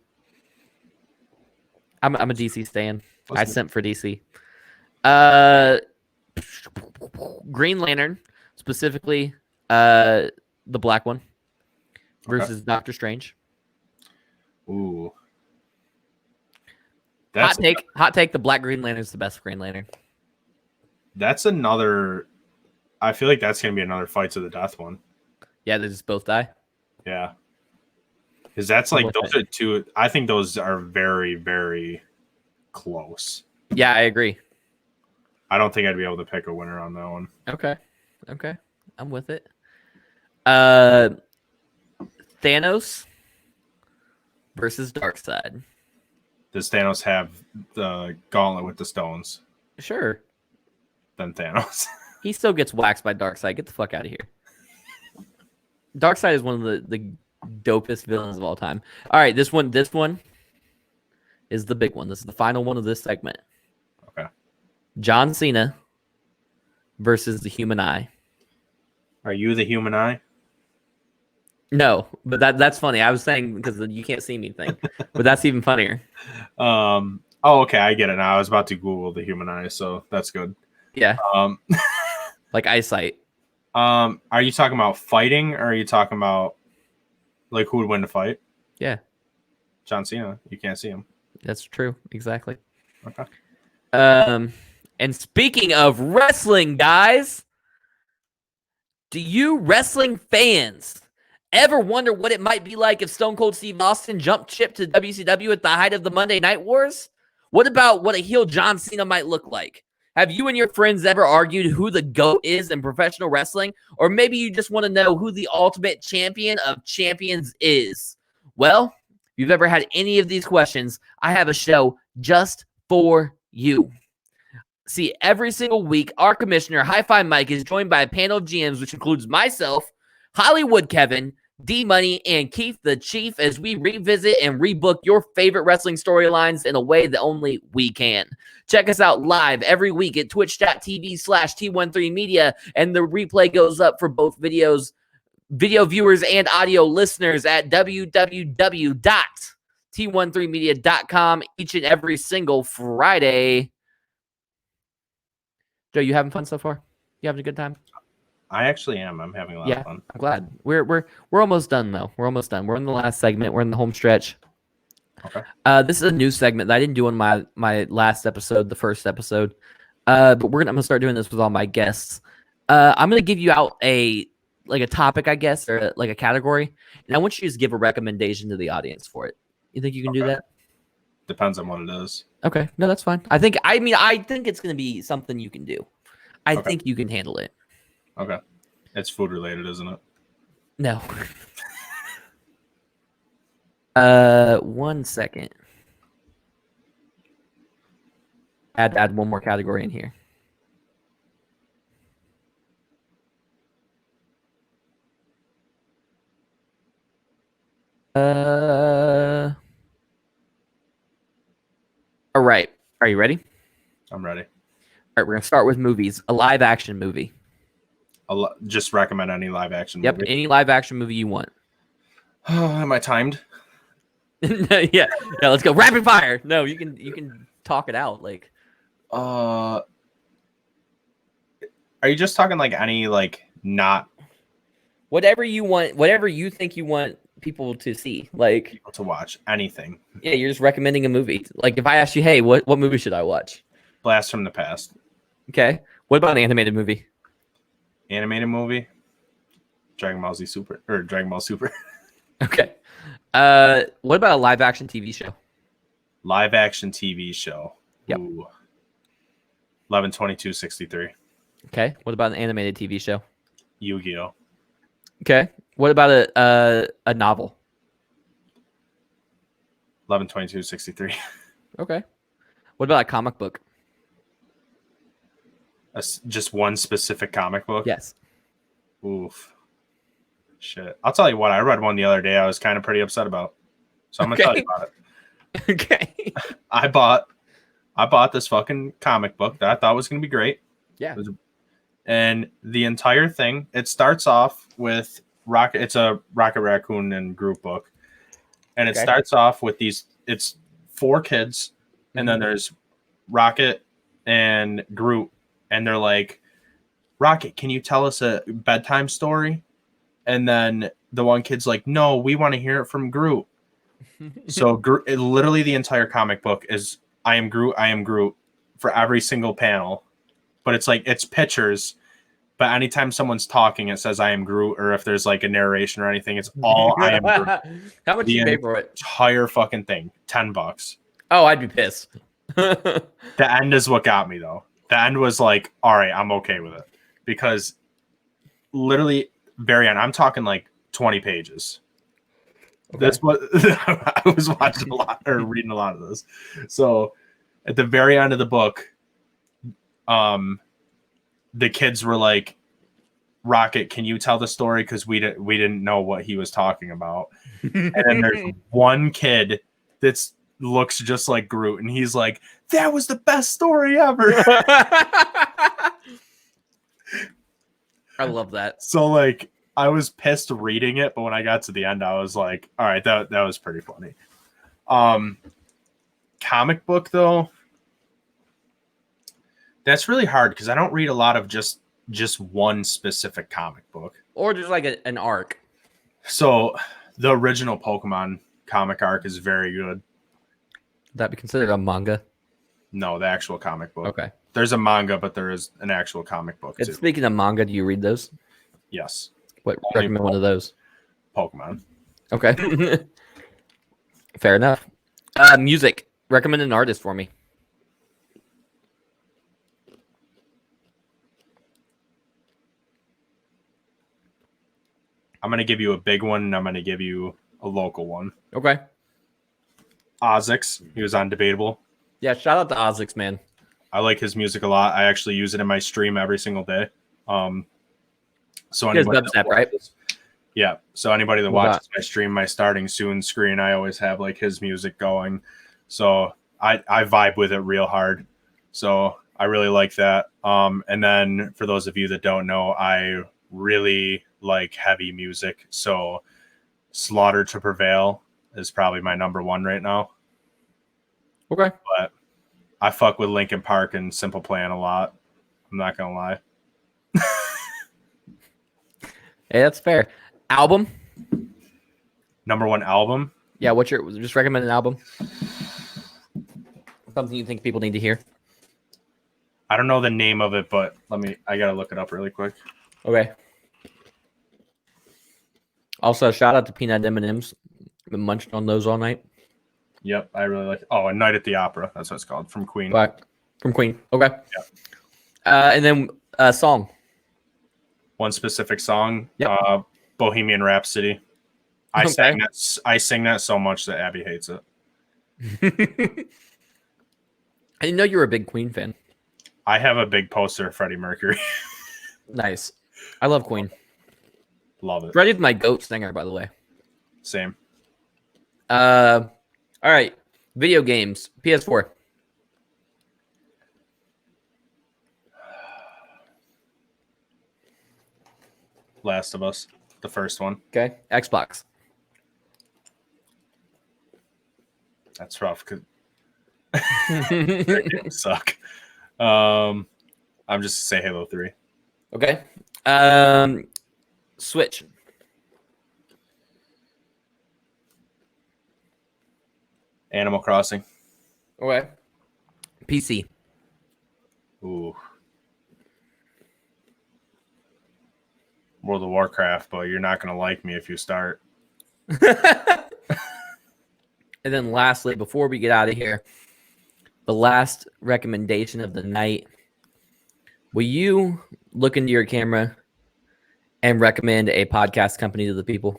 I'm a DC stan. I sent for DC. Green Lantern, specifically the black one, versus Doctor Strange. Ooh. Hot take. The Black Green Lantern is the best Green Lantern. That's another. I feel like that's gonna be another fight to the death one. Yeah, they just both die. Yeah, because that's like those are two. I think those are very, very close. Yeah, I agree. I don't think I'd be able to pick a winner on that one. Okay, I'm with it. Thanos versus Darkseid. Does Thanos have the gauntlet with the stones? Sure. Then Thanos. He still gets waxed by Darkseid. Get the fuck out of here. Darkseid is one of the dopest villains of all time. All right, this one is the big one. This is the final one of this segment. Okay. John Cena versus the Human Eye. Are you the Human Eye? No, but that's funny. I was saying because you can't see me thing, but that's even funnier. Oh, okay, I get it now. I was about to Google the Human Eye, so that's good. Yeah. Like eyesight. Are you talking about fighting, or are you talking about like who would win the fight? Yeah. John Cena. You can't see him. That's true. Exactly. Okay. And speaking of wrestling, guys, do you wrestling fans ever wonder what it might be like if Stone Cold Steve Austin jumped ship to WCW at the height of the Monday Night Wars? What about what a heel John Cena might look like? Have you and your friends ever argued who the GOAT is in professional wrestling? Or maybe you just want to know who the ultimate champion of champions is? Well, if you've ever had any of these questions, I have a show just for you. See, every single week, our commissioner, Hi-Fi Mike, is joined by a panel of GMs, which includes myself, Hollywood Kevin, D-Money, and Keith the Chief, as we revisit and rebook your favorite wrestling storylines in a way that only we can. Check us out live every week at twitch.tv/T13media, and the replay goes up for both video viewers and audio listeners at www.t13media.com each and every single Friday. Joe, you having fun so far? You having a good time? I actually am. I'm having a lot of fun. I'm glad. We're almost done though. We're almost done. We're in the last segment. We're in the home stretch. Okay. This is a new segment that I didn't do on my last episode, the first episode. But I'm gonna start doing this with all my guests. I'm gonna give you out a topic, I guess, or like a category, and I want you to just give a recommendation to the audience for it. You think you can do that? Depends on what it is. Okay, no, that's fine. I think it's gonna be something you can do. I think you can handle it. Okay. It's food related, isn't it? No. 1 second. Add one more category in here. All right. Are you ready? I'm ready. All right, we're gonna start with movies. A live action movie. Just recommend any live action movie. Yep, any live action movie you want. Am I timed? yeah, let's go. Rapid fire. No, you can talk it out. Like, are you just talking like any not whatever you want, whatever you think you want people to see, like people to watch anything? Yeah, you're just recommending a movie. Like if I asked you, hey, what movie should I watch? Blast from the Past. Okay. What about an animated movie? Animated movie? Dragon Ball Z Super or Dragon Ball Super. Okay. What about a live action TV show? Live action TV show. Yep. Ooh. 11/22/63. Okay. What about an animated TV show? Yu-Gi-Oh. Okay. What about a novel? 11/22/63. Okay. What about a comic book? Just one specific comic book? Yes. Oof. Shit. I'll tell you what, I read one the other day I was kind of pretty upset about. So I'm going to tell you about it. Okay. I bought this fucking comic book that I thought was going to be great. Yeah. And the entire thing, it starts off with Rocket. It's a Rocket Raccoon and Groot book. And it starts off with it's 4 kids. And then there's Rocket and Groot. And they're like, Rocket, can you tell us a bedtime story? And then the one kid's like, no, we want to hear it from Groot. So literally the entire comic book is I am Groot for every single panel. But it's like, it's pictures. But anytime someone's talking, it says I am Groot. Or if there's like a narration or anything, it's all I am Groot. How much you pay for it? Entire fucking thing. $10. Oh, I'd be pissed. The end is what got me though. The end was like, all right, I'm okay with it. Because literally very end, I'm talking like 20 pages. Okay. That's what I was watching a lot or reading a lot of this. So at the very end of the book, the kids were like, Rocket, can you tell the story? Because we didn't know what he was talking about. And then there's one kid that looks just like Groot, and he's like, that was the best story ever. I love that. So like I was pissed reading it, but when I got to the end, I was like, all right, that was pretty funny. Comic book though, that's really hard because I don't read a lot of just one specific comic book. Or just like an arc. So the original Pokemon comic arc is very good. Would that be considered a manga? No, the actual comic book. Okay. There's a manga, but there is an actual comic book and too. Speaking of manga, do you read those? Yes. What recommend one of those? Pokemon. Okay. Fair enough. Music. Recommend an artist for me. I'm going to give you a big one, and I'm going to give you a local one. Okay. Ozix. He was on Debatable. Yeah, shout out to Ozix, man. I like his music a lot. I actually use it in my stream every single day. So he has dubstep, right? Yeah. So anybody that watches my stream, my starting soon screen, I always have like his music going. So I vibe with it real hard. So I really like that. And then for those of you that don't know, I really like heavy music. So Slaughter to Prevail is probably my number one right now. Okay. But I fuck with Linkin Park and Simple Plan a lot. I'm not gonna lie. Hey, that's fair. Album? Number one album? Yeah, just recommend an album? Something you think people need to hear? I don't know the name of it, but I gotta look it up really quick. Okay. Also, shout out to Peanut M&M's. Been munching on those all night. Yep, I really like it. Oh, A Night at the Opera. That's what it's called. From Queen. Right. From Queen. Okay. Yeah. And then a song. One specific song. Yep. Bohemian Rhapsody. I sing that so much that Abby hates it. I didn't know you were a big Queen fan. I have a big poster of Freddie Mercury. Nice. I love Queen. Love it. Freddie's my goat singer, by the way. Same. All right. Video games. PS4. Last of Us. The first one. Okay. Xbox. That's rough because games suck. I'm just say Halo 3. Okay. Switch. Animal Crossing. Okay. PC. Ooh. World of Warcraft, but you're not gonna like me if you start. And then lastly, before we get out of here, the last recommendation of the night. Will you look into your camera and recommend a podcast company to the people?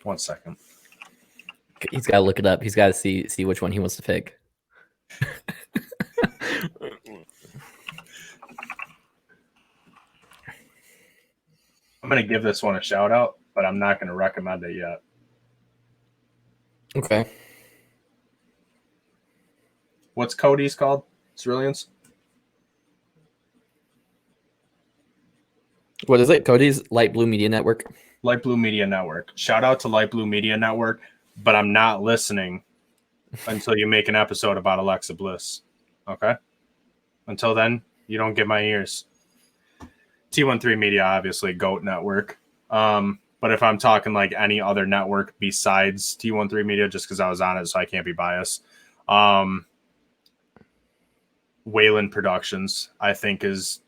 One second. He's got to look it up. He's got to see which one he wants to pick. I'm going to give this one a shout out, but I'm not going to recommend it yet. Okay. What's Cody's called? Ceruleans? What is it? Cody's Light Blue Media Network. Light Blue Media Network. Shout out to Light Blue Media Network, but I'm not listening until you make an episode about Alexa Bliss. Okay? Until then, you don't get my ears. T13 Media, obviously, GOAT Network. But if I'm talking like any other network besides T13 Media, just because I was on it, so I can't be biased. Wayland Productions, I think, is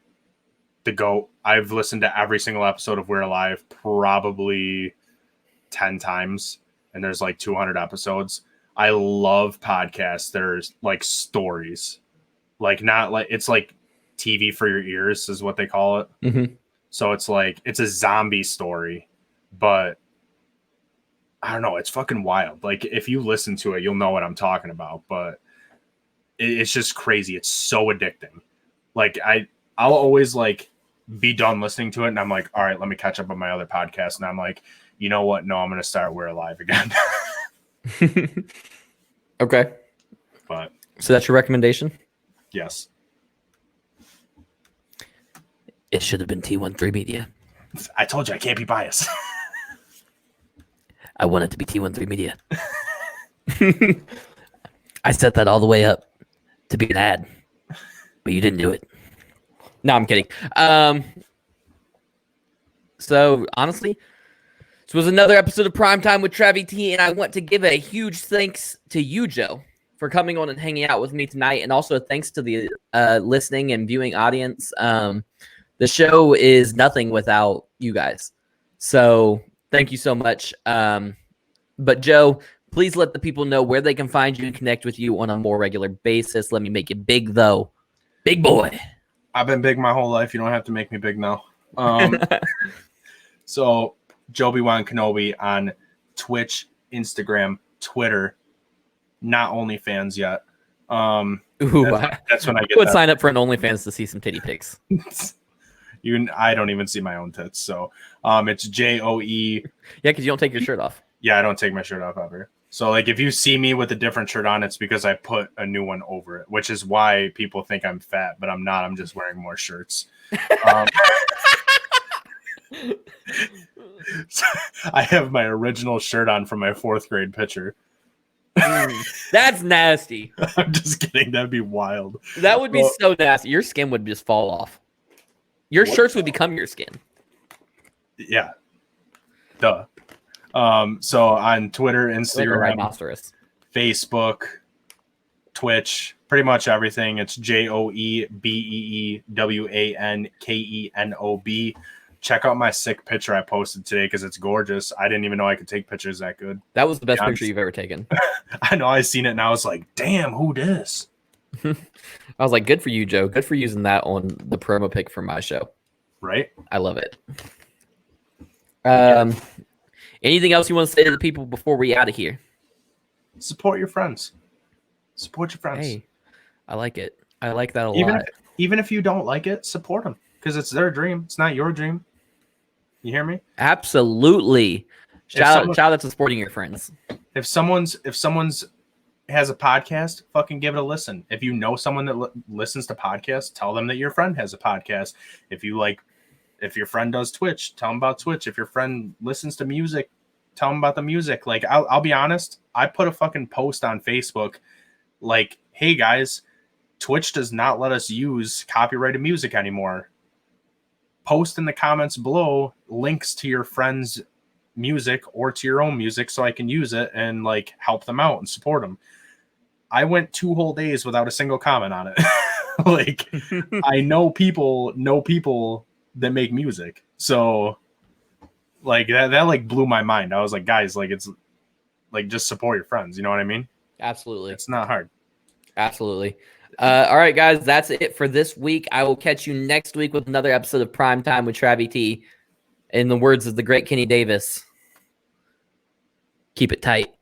the GOAT. I've listened to every single episode of We're Alive probably 10 times, and there's like 200 episodes. I love podcasts. There's like stories, like not like it's like TV for your ears is what they call it. Mm-hmm. So it's like it's a zombie story, but I don't know. It's fucking wild. Like if you listen to it, you'll know what I'm talking about. But it's just crazy. It's so addicting. Like I'll always like be done listening to it, and I'm like, all right, let me catch up on my other podcast. And I'm like, you know what? No, I'm gonna start We're Alive again. Okay. But so that's your recommendation? Yes. It should have been T13 Media. I told you I can't be biased. I want it to be T13 Media. I set that all the way up to be an ad, but you didn't do it. No, I'm kidding. So honestly, this was another episode of Primetime with Travvy T, and I want to give a huge thanks to you, Joe, for coming on and hanging out with me tonight, and also thanks to the listening and viewing audience. The show is nothing without you guys. So thank you so much. But Joe, please let the people know where they can find you and connect with you on a more regular basis. Let me make it big, though. Big boy. I've been big my whole life. You don't have to make me big now. So JoebeeWanKenoB on Twitch, Instagram, Twitter, not OnlyFans yet. That's when I get would sign up for an OnlyFans to see some titty pics. I don't even see my own tits. So it's JOE. Yeah, because you don't take your shirt off. Yeah, I don't take my shirt off ever. So like if you see me with a different shirt on, it's because I put a new one over it, which is why people think I'm fat, but I'm not. I'm just wearing more shirts. So I have my original shirt on from my 4th grade picture. That's nasty. I'm just kidding. That'd be wild. That would be so nasty. Your skin would just fall off. Your shirts would become your skin. Yeah. Duh. So on Twitter, Instagram, Facebook, Twitch, pretty much everything. It's JoebeeWanKenob. Check out my sick picture I posted today because it's gorgeous. I didn't even know I could take pictures that good. That was the best picture you've ever taken. I know. I seen it and I was like, damn, who dis? I was like, good for you, Joe. Good for using that on the promo pic for my show. Right? I love it. Anything else you want to say to the people before we out of here? Support your friends. Support your friends. Hey, I like it. I like that a lot. Even if you don't like it, support them because it's their dream. It's not your dream. You hear me? Absolutely. Shout out to supporting your friends. If someone's has a podcast, fucking give it a listen. If you know someone that listens to podcasts, tell them that your friend has a podcast. If your friend does Twitch, tell them about Twitch. If your friend listens to music, tell them about the music. Like, I'll be honest. I put a fucking post on Facebook like, hey guys, Twitch does not let us use copyrighted music anymore. Post in the comments below links to your friend's music or to your own music so I can use it and like help them out and support them. I went 2 whole days without a single comment on it. Like, I know people that make music. So like that like blew my mind. I was like, guys, like it's like just support your friends. You know what I mean? Absolutely. It's not hard. Absolutely. All right, guys, that's it for this week. I will catch you next week with another episode of Prime Time with Travvy T. In the words of the great Kenny Davis, keep it tight.